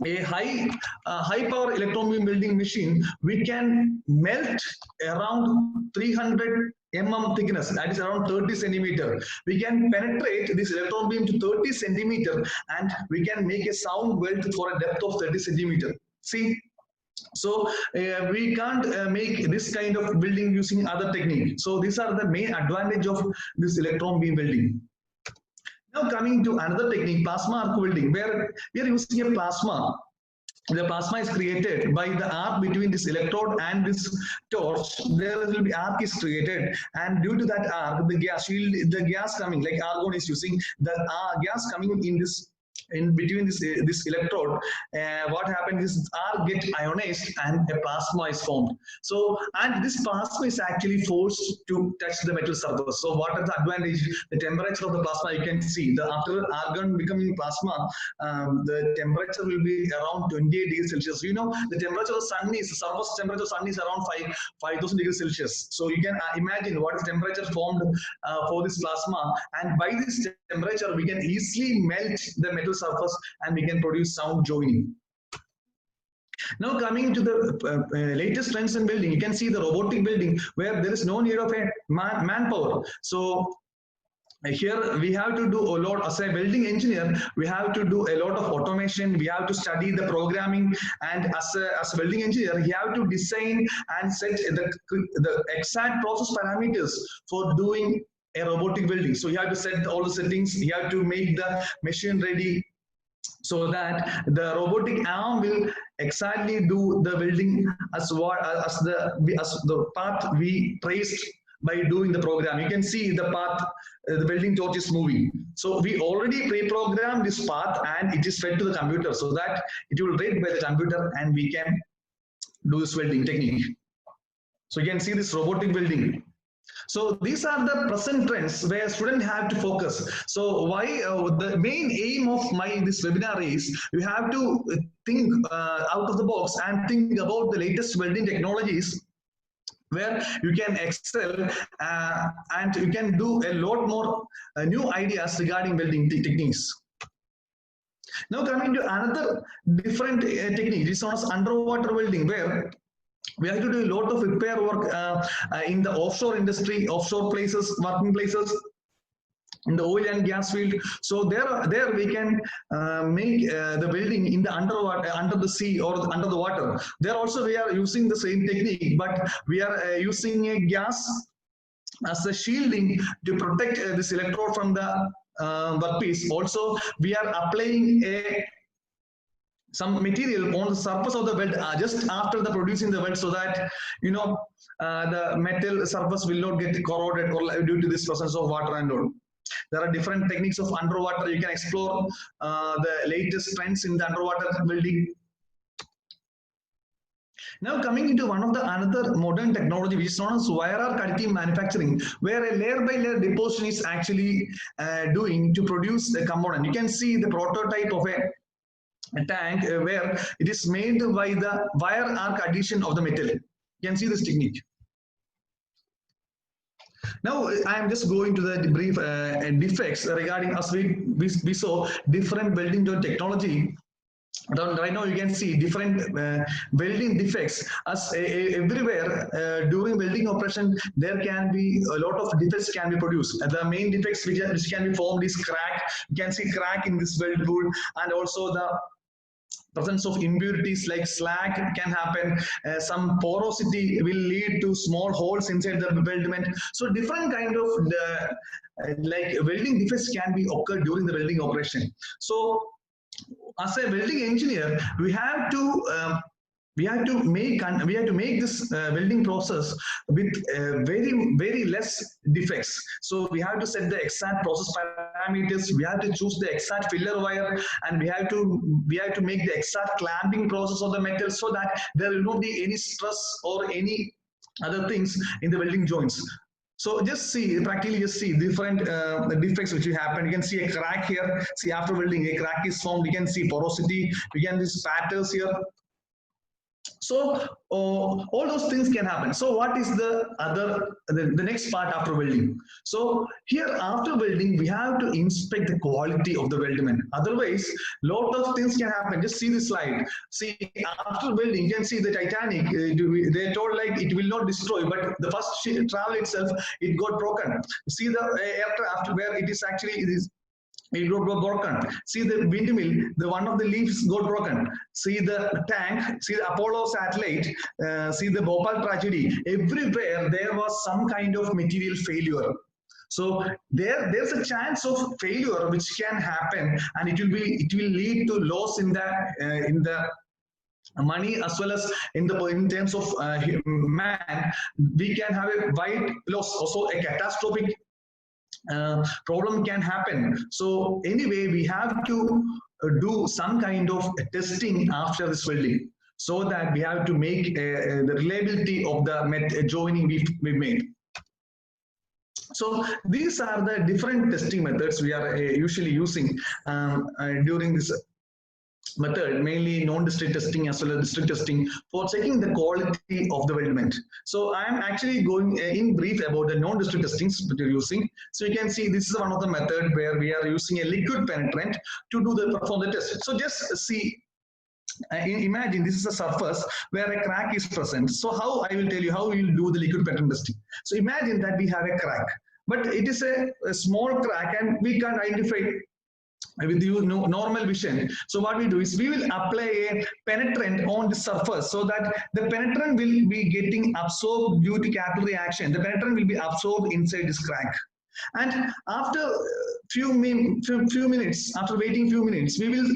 A: a high power electron beam welding machine, we can melt around 300 mm thickness, that is around 30 centimeter. We can penetrate this electron beam to 30 centimeter, and we can make a sound weld for a depth of 30 centimeter. See, so we can't make this kind of welding using other technique. So these are the main advantage of this electron beam welding. Now coming to another technique, plasma arc welding, where we are using a plasma. The plasma is created by the arc between this electrode and this torch. There will be arc is created, and due to that arc, the gas coming, like argon is using, the gas coming in this, in between this electrode, what happens is arc get ionized and a plasma is formed. So, and this plasma is actually forced to touch the metal surface. So what is the advantage? The temperature of the plasma, you can see, after argon becoming plasma, the temperature will be around 28 degrees Celsius. You know, the temperature of the sun is, the surface temperature of the sun is around 5,000 degrees Celsius. So you can imagine what is temperature formed for this plasma, and by this temperature we can easily melt the metal surface and we can produce sound joining. Now coming to the latest trends in building, you can see the robotic building, where there is no need of a manpower. So here we have to do a lot. As a welding engineer, we have to do a lot of automation. We have to study the programming, and as a welding engineer, you have to design and set the exact process parameters for doing a robotic welding. So you have to set all the settings. You have to make the machine ready, so that the robotic arm will exactly do the welding as the path we traced by doing the program. You can see the path, the welding torch is moving. So we already pre-programmed this path and it is fed to the computer, so that it will read by the computer and we can do this welding technique. So you can see this robotic welding. So these are the present trends where students have to focus. So why the main aim of this webinar is you have to think out of the box and think about the latest welding technologies, where you can excel and you can do a lot more new ideas regarding welding techniques. Now coming to another different technique, this is known as underwater welding, where We have to do a lot of repair work in the offshore industry, offshore places, working places, in the oil and gas field. So there we can make the welding in the underwater, under the sea or under the water. There also we are using the same technique, but we are using a gas as a shielding to protect this electrode from the workpiece. Also, we are applying some material on the surface of the weld just after the producing the weld, so that the metal surface will not get corroded or due to this presence of water and all. There are different techniques of underwater. You can explore the latest trends in the underwater welding. Now coming into one of the another modern technology, which is known as wire arc additive manufacturing, where a layer by layer deposition is actually doing to produce a component. You can see the prototype of a tank where it is made by the wire arc addition of the metal. You can see this technique. Now I am just going to the brief defects regarding, as we saw different welding joint technology. Right now you can see different welding defects, as everywhere during welding operation there can be a lot of defects can be produced. And the main defects which can be formed is crack. You can see crack in this weld pool, and also the presence of impurities like slag can happen. Some porosity will lead to small holes inside the weldment. So different kind of like welding defects can be occur during the welding operation. So as a welding engineer, we have to make this welding process with very less defects. So we have to set the exact process parameters. We have to choose the exact filler wire, and we have to make the exact clamping process of the metal, so that there will not be any stress or any other things in the welding joints. So just see, practically just see different defects which will happen. You can see a crack here. See, after welding, a crack is formed. You can see porosity. You can see spatters here. So all those things can happen. So what is the next part after welding? So here after welding, we have to inspect the quality of the weldment. Otherwise, lot of things can happen. Just see this slide. See, after welding, you can see the Titanic. They told like it will not destroy, but the first travel itself, it got broken. See the aircraft where it is actually it got broken. See the windmill, the one of the leaves got broken. See the tank, see the Apollo satellite, see the Bhopal tragedy. Everywhere there was some kind of material failure. So there's a chance of failure which can happen, and it will lead to loss in the money as well as in terms of man. We can have a wide loss, also a catastrophic problem can happen. So anyway, we have to do some kind of testing after this welding, so that we have to make the reliability of the joining we made. So these are the different testing methods we are usually using during this method, mainly non-discrete testing as well as discrete testing, for checking the quality of the weldment. So I am actually going in brief about the non-discrete testings that you're using. So you can see this is one of the method where we are using a liquid penetrant to perform the test. So just see, imagine this is a surface where a crack is present. So how I will tell you how we will do the liquid penetrant testing. So imagine that we have a crack, but it is a small crack and we can't identify with normal vision. So what we do is we will apply a penetrant on the surface, so that the penetrant will be getting absorbed due to capillary action. The penetrant will be absorbed inside this crack. And after few minutes, after waiting few minutes, we will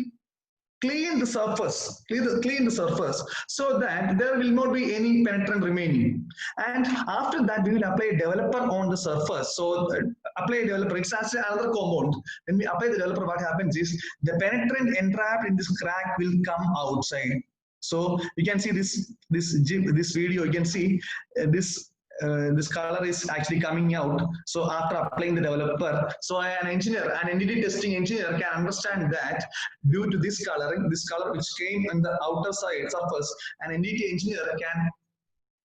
A: clean the surface, clean the surface, so that there will not be any penetrant remaining. And after that, we will apply a developer on the surface. So apply a developer, it's as another compound. When we apply the developer, what happens is the penetrant entrapped in this crack will come outside. So you can see this video, you can see this color is actually coming out. So after applying the developer, so an entity testing engineer can understand that due to this coloring, this color which came on the outer side surface, an entity engineer can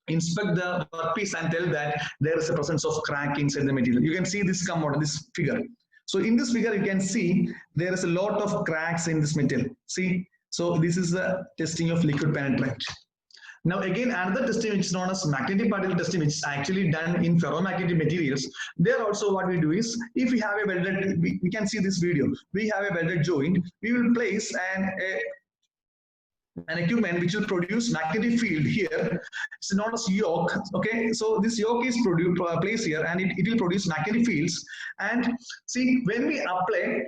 A: inspect the workpiece and tell that there is a presence of crack inside the material. You can see this come out of this figure. So in this figure, you can see there is a lot of cracks in this material. See, so this is the testing of liquid penetrant. Now again, another testing which is known as magnetic particle testing, which is actually done in ferromagnetic materials. There also what we do is, if we have a welded, we can see this video, we have a welded joint, we will place an equipment which will produce magnetic field here. It's known as yoke. Okay, so this yoke is placed here, and it will produce magnetic fields. And see, when we apply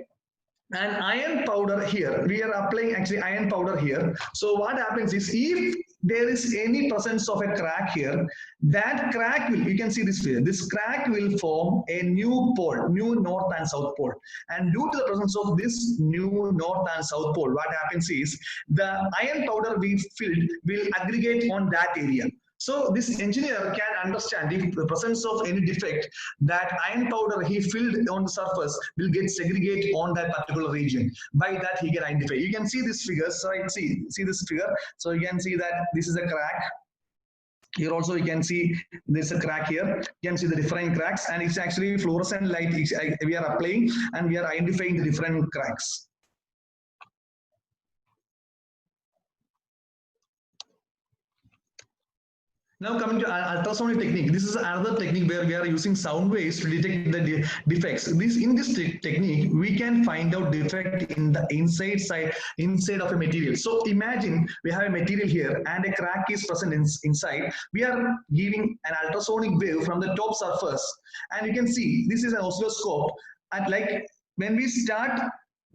A: and iron powder here, we are applying actually iron powder here. So what happens is, if there is any presence of a crack here, that crack will, you can see this here, this crack will form a new pole, new north and south pole. And due to the presence of this new north and south pole, what happens is the iron powder we filled will aggregate on that area. So this engineer can understand if the presence of any defect, that iron powder he filled on the surface will get segregated on that particular region. By that he can identify. You can see this figure. So I see this figure. So you can see that this is a crack. Here also you can see there's a crack here. You can see the different cracks, and it's actually fluorescent light we are applying, and we are identifying the different cracks. Now coming to ultrasonic technique, this is another technique where we are using sound waves to detect the defects. In this technique, we can find out defect in the inside of a material. So imagine we have a material here and a crack is present inside. We are giving an ultrasonic wave from the top surface, and you can see this is an oscilloscope. And like when we start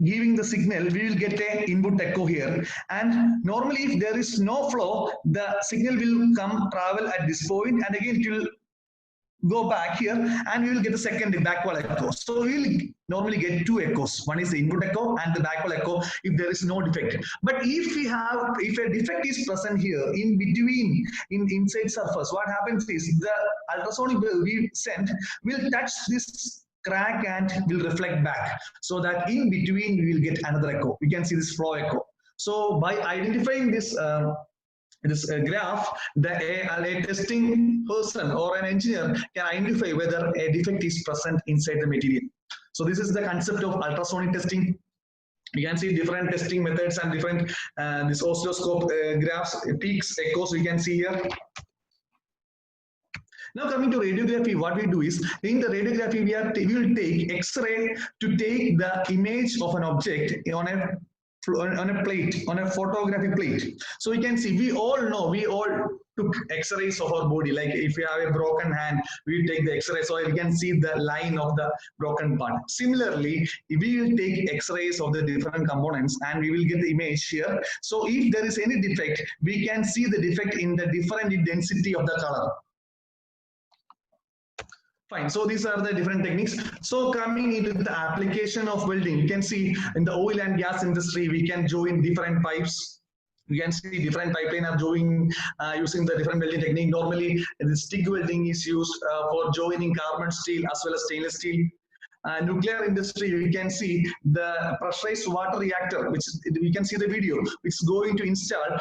A: giving the signal, we will get an input echo here, and normally if there is no flow, the signal will travel at this point, and again it will go back here, and we will get a second backward echo. So we will normally get two echoes. One is the input echo and the backward echo if there is no defect. But if a defect is present here in between, inside surface, what happens is the ultrasonic wave we sent will touch this crack and will reflect back, so that in between we will get another echo. You can see this flow echo. So by identifying this graph, a testing person or an engineer can identify whether a defect is present inside the material. So this is the concept of ultrasonic testing. You can see different testing methods and different this oscilloscope graphs, peaks, echoes we can see here. Now coming to radiography, what we do is, in the radiography we will take X-ray to take the image of an object on a plate, on a photographic plate. So you can see, we all took X-rays of our body. Like if we have a broken hand, we take the X-ray so we can see the line of the broken part. Similarly, we will take X-rays of the different components and we will get the image here. So if there is any defect, we can see the defect in the different intensity of the color. Fine. So these are the different techniques. So coming into the application of welding, you can see in the oil and gas industry, we can join different pipes. You can see different pipeline are joining using the different welding technique. Normally, the stick welding is used for joining carbon steel as well as stainless steel. Nuclear industry, you can see the pressurized water reactor, which we can see the video, which is going to install.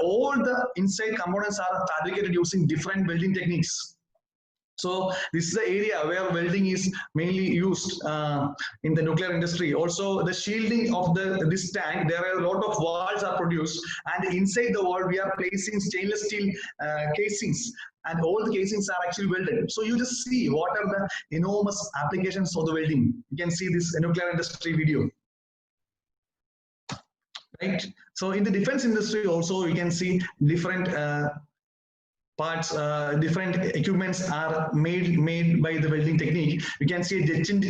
A: All the inside components are fabricated using different welding techniques. So this is the area where welding is mainly used in the nuclear industry. Also, the shielding of this tank, there are a lot of walls are produced, and inside the wall we are placing stainless steel casings, and all the casings are actually welded. So you just see what are the enormous applications for the welding. You can see this nuclear industry video. Right. So in the defense industry also, you can see different parts, different equipments are made by the welding technique. You can see a jet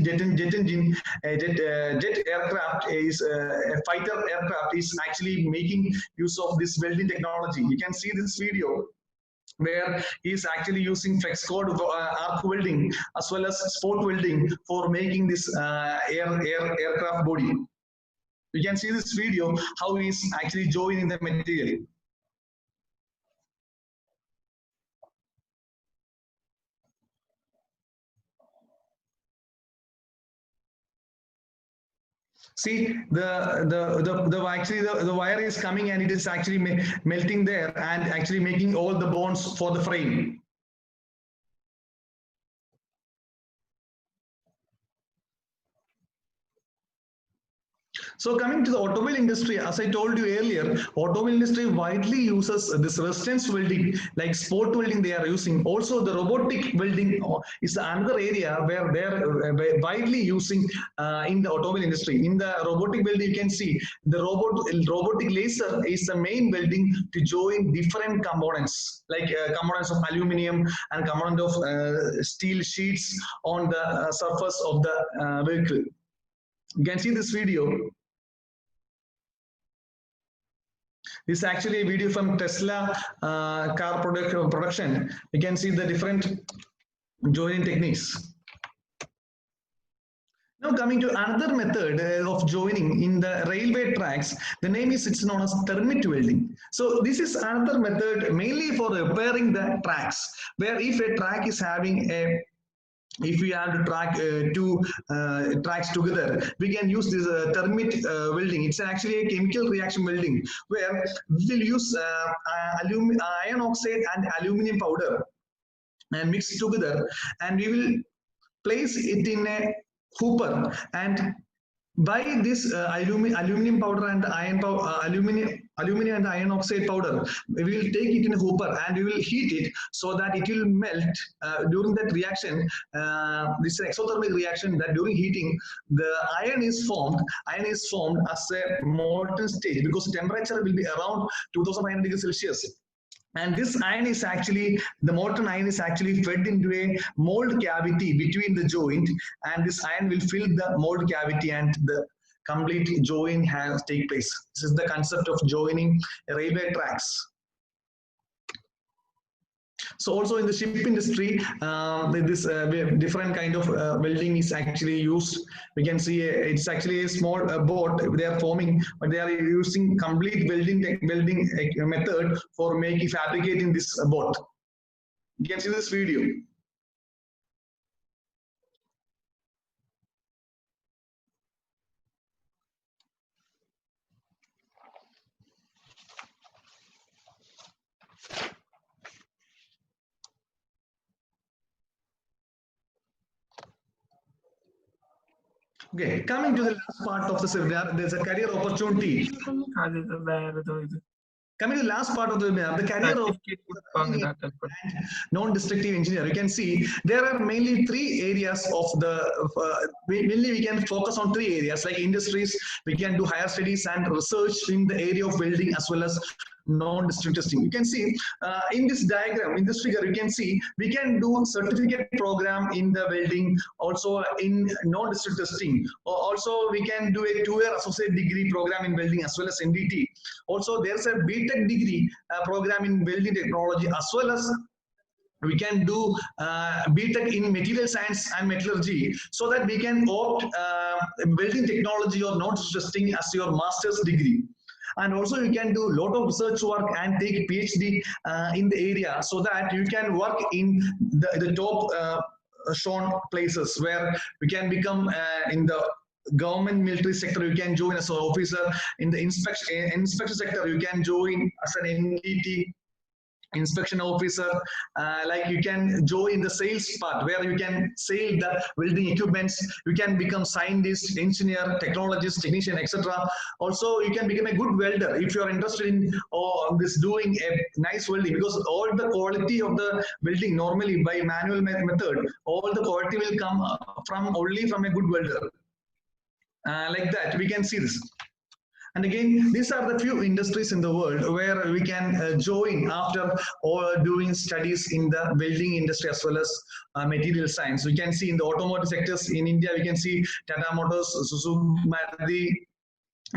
A: aircraft is a fighter aircraft is actually making use of this welding technology. You can see this video where he is actually using flex cord arc welding as well as spot welding for making this aircraft body. You can see this video how he is actually joining the material. See the wire is coming and it is actually melting there and actually making all the bonds for the frame. So coming to the automobile industry, as I told you earlier, automobile industry widely uses this resistance welding, like spot welding they are using. Also the robotic welding is another area where they are widely using in the automobile industry. In the robotic welding, you can see the robotic laser is the main welding to join different components, like components of aluminum and component of steel sheets on the surface of the vehicle. You can see this video. This is actually a video from Tesla car production. You can see the different joining techniques. Now coming to another method of joining in the railway tracks, the name is it's known as thermit welding. So this is another method mainly for repairing the tracks, where if a track is having if we have to track two tracks together, we can use this thermit welding. It's actually a chemical reaction welding where we will use iron oxide and aluminum powder and mix together, and we will place it in a hooper, and by this aluminum powder and aluminum and iron oxide powder, we will take it in a hooper and we will heat it so that it will melt during that reaction. This is an exothermic reaction that during heating the iron is formed as a molten state, because the temperature will be around 2500 degrees Celsius. And this iron is actually, the molten iron is actually fed into a mold cavity between the joint, and this iron will fill the mold cavity and the complete join has take place. This is the concept of joining railway tracks. So also in the ship industry, this different kind of welding is actually used. We can see it's actually a small boat they are forming, but they are using complete welding method for fabricating this boat. You can see this video. Okay, coming to the last part of the seminar, there's a career opportunity. Coming to the last part of the webinar, the career of non-destructive engineer. You can see there are mainly three areas of the, mainly we can focus on three areas like industries, we can do higher studies and research in the area of welding as well as non-destructive testing. You can see in this diagram, in this figure, you can see we can do certificate program in the welding, also in non-destructive testing. Also, we can do a 2-year associate degree program in welding as well as NDT. Also, there's a BTech degree program in welding technology, as well as we can do BTech in material science and metallurgy, so that we can opt welding technology or non-destructive testing as your master's degree. And also you can do a lot of research work and take PhD in the area, so that you can work in the top shown places where you can become in the government military sector. You can join as an officer. In the inspection sector, you can join as an NDT inspection officer. Like you can join the sales part where you can sell the welding equipments. You can become scientist, engineer, technologist, technician, etc. Also, you can become a good welder if you are interested in this doing a nice welding, because all the quality of the welding normally by manual method, all the quality will come only from a good welder. Like that, we can see this. And again, these are the few industries in the world where we can join after doing studies in the welding industry as well as material science. We can see in the automotive sectors in India, we can see Tata Motors, Suzuki, Maruti,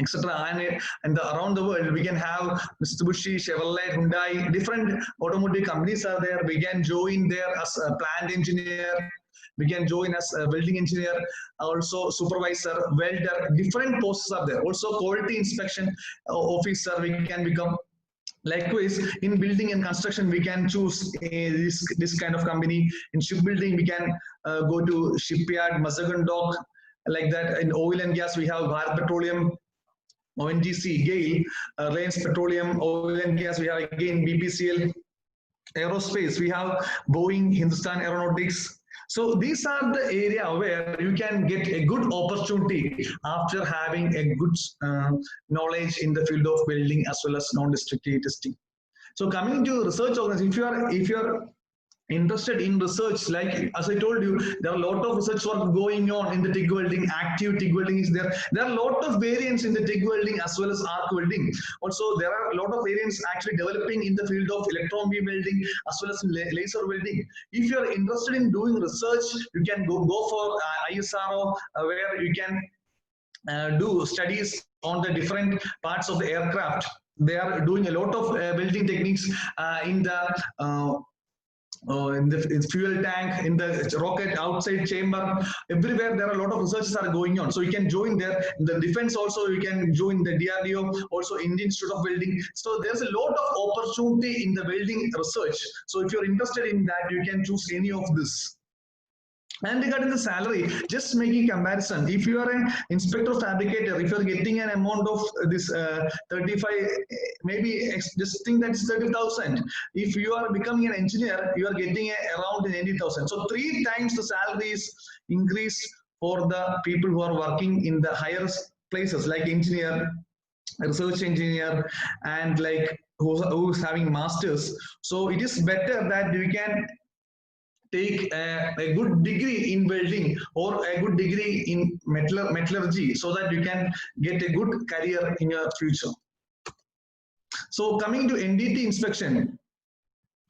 A: etc. And around the world, we can have Mitsubishi, Chevrolet, Hyundai, different automotive companies are there. We can join there as a plant engineer. We can join as a welding engineer, also supervisor, welder, different posts are there. Also quality inspection officer, we can become. Likewise, in building and construction, we can choose this kind of company. In shipbuilding, we can go to shipyard, Mazagon Dock, like that. In oil and gas, we have Bharat Petroleum, ONGC, GAIL, Reliance Petroleum, oil and gas, we have again BPCL. Aerospace, we have Boeing, Hindustan Aeronautics, So these are the area where you can get a good opportunity after having a good knowledge in the field of welding as well as non-destructive testing. So coming to research organization, if you are interested in research, like as I told you, there are a lot of research work going on in the TIG welding. Active TIG welding is there. There are a lot of variants in the TIG welding as well as arc welding. Also, there are a lot of variants actually developing in the field of electron beam welding as well as laser welding. If you are interested in doing research, you can go for ISRO, where you can do studies on the different parts of the aircraft. They are doing a lot of welding techniques in the fuel tank, in the rocket outside chamber, everywhere there are a lot of researches are going on. So you can join there. In the defense also, you can join the DRDO, also Indian Institute of Welding. So there's a lot of opportunity in the welding research. So if you're interested in that, you can choose any of this. And regarding the salary, just making comparison, if you are an inspector fabricator, if you are getting an amount of this 35, maybe just think that's 30,000. If you are becoming an engineer, you are getting around 90,000. So 3 times the salary is increased for the people who are working in the higher places like engineer, research engineer, and like who's having masters. So it is better that you can take a good degree in welding or a good degree in metallurgy, so that you can get a good career in your future. So coming to NDT inspection,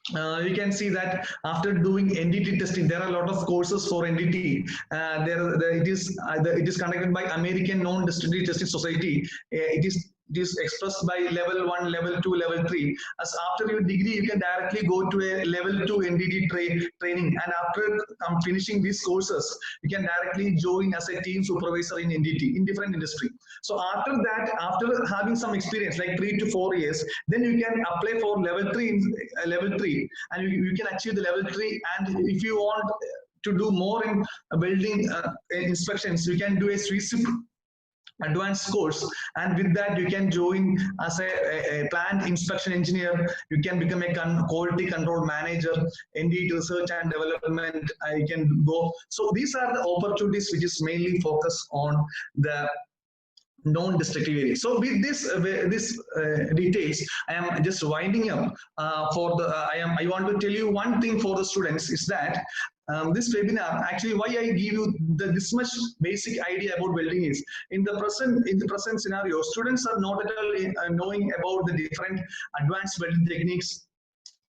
A: you can see that after doing NDT testing, there are a lot of courses for NDT. It is conducted by American Non-Destructive Testing Society. It is expressed by level 1, level 2, level 3. As after your degree, you can directly go to a level 2 NDT training, and after finishing these courses, you can directly join as a team supervisor in NDT in different industry. So after that, after having some experience like 3 to 4 years, then you can apply for level 3, and you can achieve the level 3. And if you want to do more in building inspections, you can do a SWISIP advanced course, and with that you can join as a plant inspection engineer. You can become a quality control manager, NDT research and development. You can go. So these are the opportunities which is mainly focused on the non-destructive area. So with this details, I am just winding up. I want to tell you one thing for the students is that this webinar, actually why I give you this much basic idea about welding is, in the present scenario, students are not at all knowing about the different advanced welding techniques.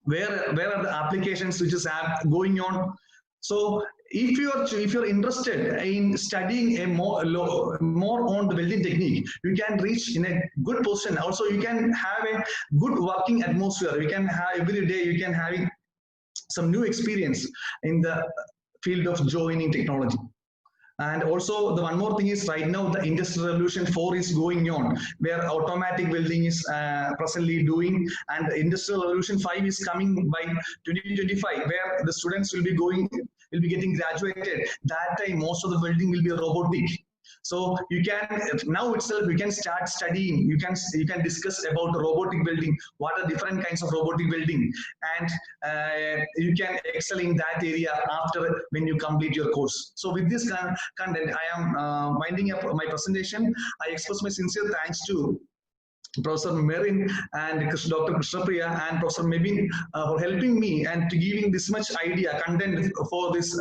A: Where are the applications which is going on? So if you're interested in studying a more on the welding technique, you can reach in a good position. Also, you can have a good working atmosphere. You can have every day. You can having some new experience in the field of joining technology. And also the one more thing is, right now the Industrial Revolution 4 is going on, where automatic welding is presently doing, and the Industrial Revolution 5 is coming by 2025, where the students will be getting graduated. That time most of the welding will be robotic. So you can now itself you can start studying. You can discuss about the robotic welding. What are different kinds of robotic welding, and you can excel in that area after when you complete your course. So with this content, I am winding up my presentation. I express my sincere thanks to Professor Merin and Dr. Krishnapriya and Professor Mebin for helping me and to giving this much idea content for this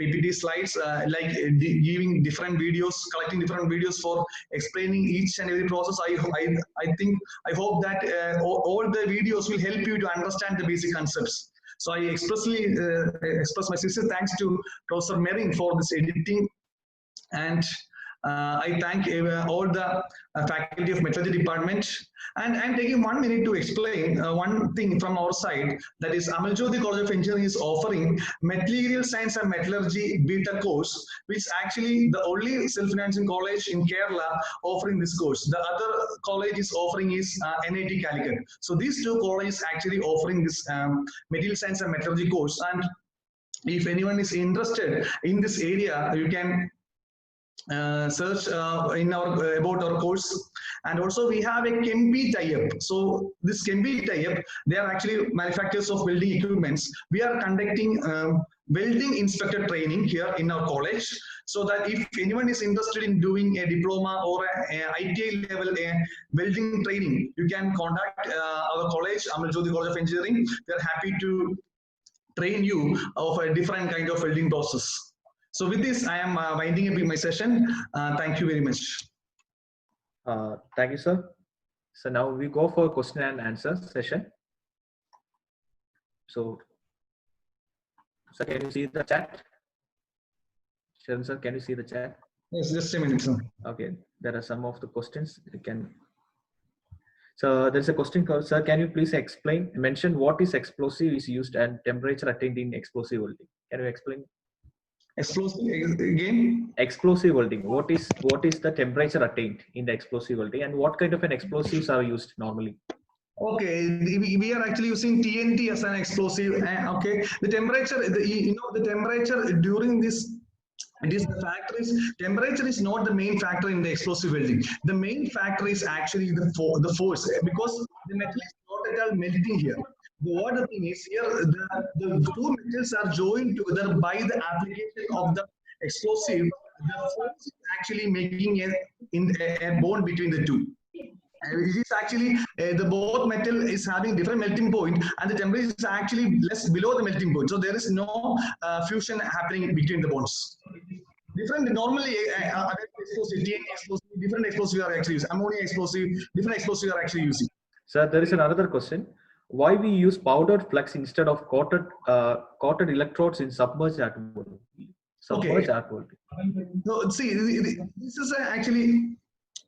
A: PPT slides, like giving different videos, collecting different videos for explaining each and every process. I hope that all the videos will help you to understand the basic concepts. So I express my sincere thanks to Professor Merin for this editing, and I thank all the faculty of metallurgy department. And I'm taking 1 minute to explain one thing from our side. That is, Amal Jyoti College of Engineering is offering Material Science and Metallurgy Beta course, which is actually the only self-financing college in Kerala offering this course. The other college is offering is NIT Calicut. So these two colleges actually offering this Material Science and Metallurgy course. And if anyone is interested in this area, you can search in our about our course. And also we have a Chempi tie-up. So this Chempi tie-up, they are actually manufacturers of welding equipments. We are conducting welding inspector training here in our college, so that if anyone is interested in doing a diploma or a ITI level welding training, you can contact our college, Amal Jyoti College of Engineering. We are happy to train you of a different kind of welding process. So with this, I am winding up my session. Thank you very much.
B: Thank you, sir. So now we go for question and answer session. So, sir, can you see the chat? Sharon, sir, can you see the chat?
A: Yes, just a minute, sir.
B: Okay, there are some of the questions you can. So there's a question called, sir, can you please mention what is explosive is used and temperature attained in explosive welding? Can you explain?
A: Explosive again?
B: Explosive welding. What is the temperature attained in the explosive welding, and what kind of an explosives are used normally?
A: Okay, we are actually using TNT as an explosive. Okay, the temperature, the temperature during this. It is the factor is temperature is not the main factor in the explosive welding. The main factor is actually the force, because the metal is not at all melting here. What the thing is here, the two metals are joined together by the application of the explosive. The force is actually making a bond between the two. It is actually the both metal is having different melting point, and the temperature is actually less below the melting point. So there is no fusion happening between the bonds. Different normally explosive, TNT explosive, different explosive are actually using. Ammonia explosive, different explosive are actually using.
B: Sir, there is another question. Why we use powdered flux instead of coated electrodes in submerged arc welding? Submerged arc welding.
A: So see, this is actually.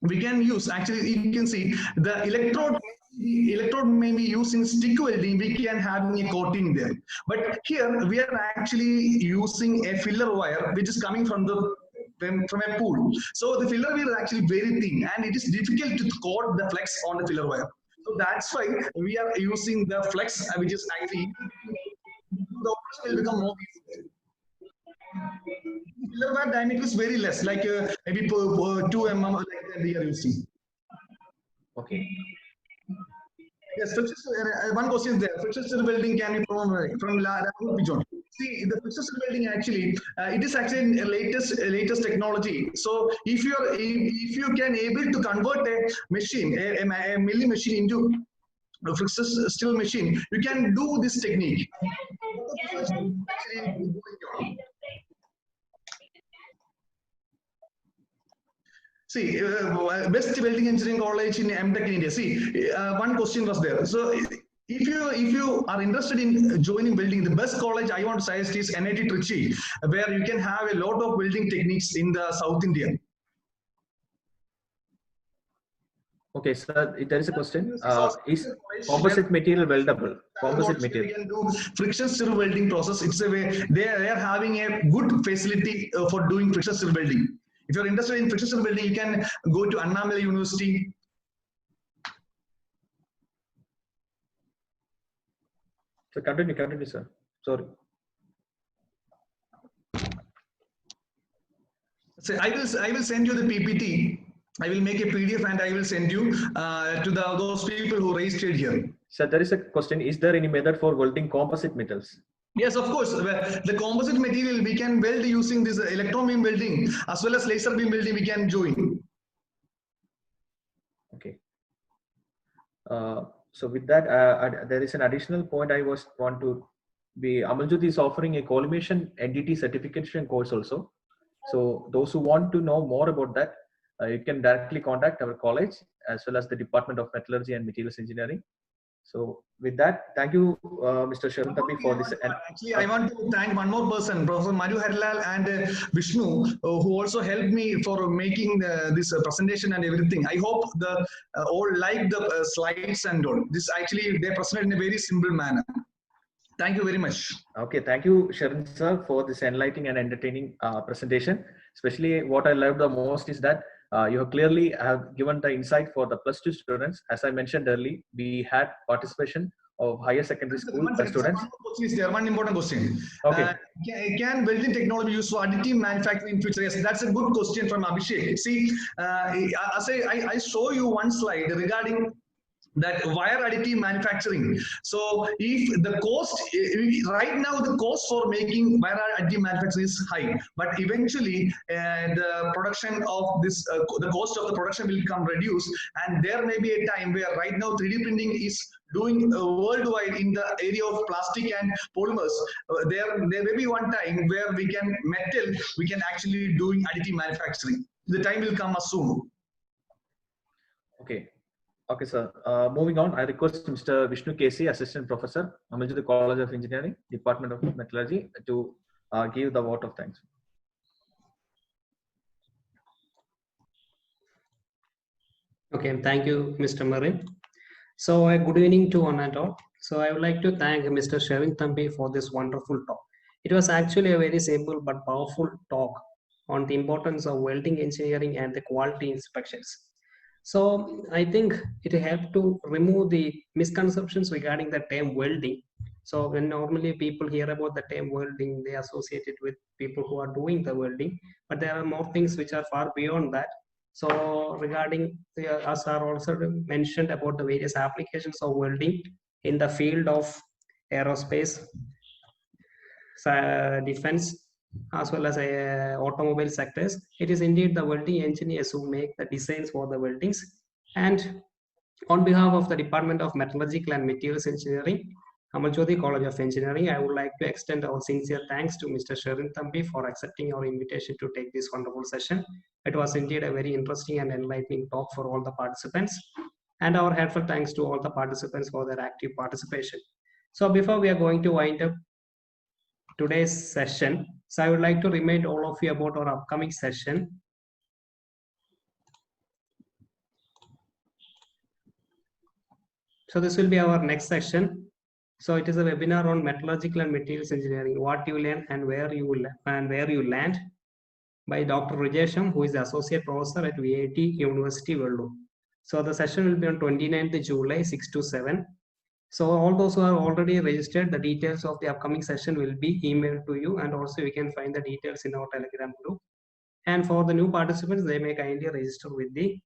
A: We can use, actually you can see the electrode may be used in stick welding. We can have a coating there, but here we are actually using a filler wire which is coming from a pool. So the filler wire is actually very thin, and it is difficult to coat the flex on the filler wire. So that's why we are using the flex, which is actually the operation will become more easy. Filler wire diameter is very less, like maybe 2 mm, like that we are using.
B: Okay.
A: Yes, one question is there. Friction stir welding can be from Pigeon. See, the friction stir welding actually, it is actually a latest technology. So if you can able to convert a machine, a milling machine into a friction stir machine, you can do this technique. See, best welding engineering college in MTech in India. See, one question was there. So, if you are interested in joining welding, the best college I want to suggest is NIT Trichy, where you can have a lot of welding techniques in the South India.
B: Okay, sir, there is a question. Is composite material weldable? Composite material.
A: We can do friction stir welding process. It's a way they are having a good facility for doing friction stir welding. If you're interested in friction stir welding, you can go to Annamalai University.
B: So continue, sir. Sorry.
A: So I will send you the PPT. I will make a PDF and I will send you to those people who registered here.
B: So there is a question. Is there any method for welding composite metals?
A: Yes, of course. The composite material we can weld using this electron beam welding as well as laser beam welding. We can join.
B: Okay. So with that, there is an additional point I want to be. Amal Jyoti is offering a collimation entity certification course also. So those who want to know more about that, you can directly contact our college as well as the Department of Metallurgy and Materials Engineering. So with that, thank you, Mr. Sharan Tapi, for this.
A: Actually, I want to thank one more person, Professor Madhu Harilal and Vishnu, who also helped me for making this presentation and everything. I hope the all like the slides and all. This actually they presented in a very simple manner. Thank you very much.
B: Okay, thank you, Sharan sir, for this enlightening and entertaining presentation. Especially what I loved the most is that you have clearly given the insight for the +2 students. As I mentioned earlier, we had participation of higher secondary school students.
A: One important question.
B: Okay.
A: Can welding technology used for additive manufacturing in future? Yes, that's a good question from Abhishek. See, I show you one slide regarding that wire additive manufacturing. So if the cost, right now the cost for making wire additive manufacturing is high, but eventually the production of this, the cost of the production will become reduced, and there may be a time where right now 3D printing is doing worldwide in the area of plastic and polymers. There may be one time where we can actually doing additive manufacturing. The time will come as soon.
B: Okay. Okay, sir. Moving on, I request Mr. Vishnu Casey, Assistant Professor, Amaljuthi College of Engineering, Department of Metallurgy, to give the vote of thanks.
C: Okay, thank you, Mr. Marin. So, good evening to one and all. So, I would like to thank Mr. Sherin Thambi for this wonderful talk. It was actually a very simple but powerful talk on the importance of welding engineering and the quality inspections. So, I think it helped to remove the misconceptions regarding the term welding. So, when normally people hear about the term welding, they associate it with people who are doing the welding, but there are more things which are far beyond that. So regarding, as are also mentioned about the various applications of welding in the field of aerospace, defense, as well as automobile sectors, it is indeed the welding engineers who make the designs for the weldings. And on behalf of the Department of Metallurgical and Materials Engineering, Amaljuthi College of Engineering, I would like to extend our sincere thanks to Mr. Sherin Thambi for accepting our invitation to take this wonderful session. It was indeed a very interesting and enlightening talk for all the participants, and our heartfelt thanks to all the participants for their active participation. So before we are going to wind up today's session, so I would like to remind all of you about our upcoming session. So this will be our next session. So it is a webinar on metallurgical and materials engineering, what you learn and where you land, by Dr. Rajesham, who is the associate professor at VIT University, Vellore. So the session will be on 29th July, 6 to 7. So all those who are already registered, the details of the upcoming session will be emailed to you, and also you can find the details in our Telegram group. And for the new participants, they may kindly register with the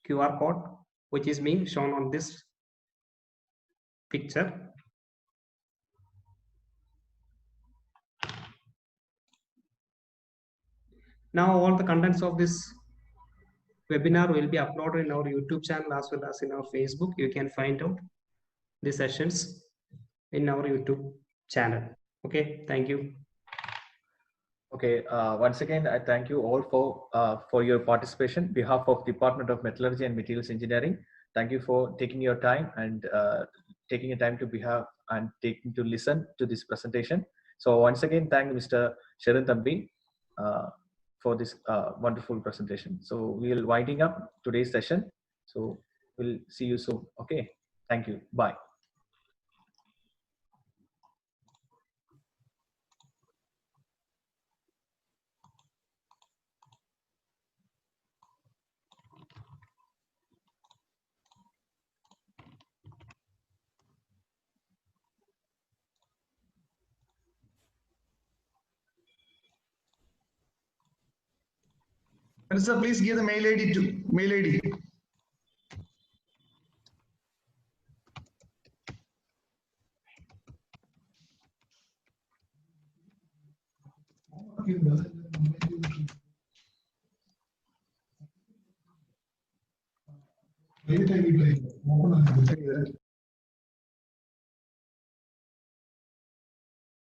C: QR code, which is being shown on this picture. Now all the contents of this webinar will be uploaded in our YouTube channel as well as in our Facebook. You can find out the sessions in our YouTube channel. Okay, thank you.
B: Okay, once again, I thank you all for your participation. On behalf of Department of Metallurgy and Materials Engineering, thank you for taking your time and taking a time to listen to this presentation. So once again, thank Mr. Sherin Thambi for this wonderful presentation. So we will winding up today's session. So we'll see you soon. Okay, thank you. Bye.
A: Sir, please give the mail ID to mail ID.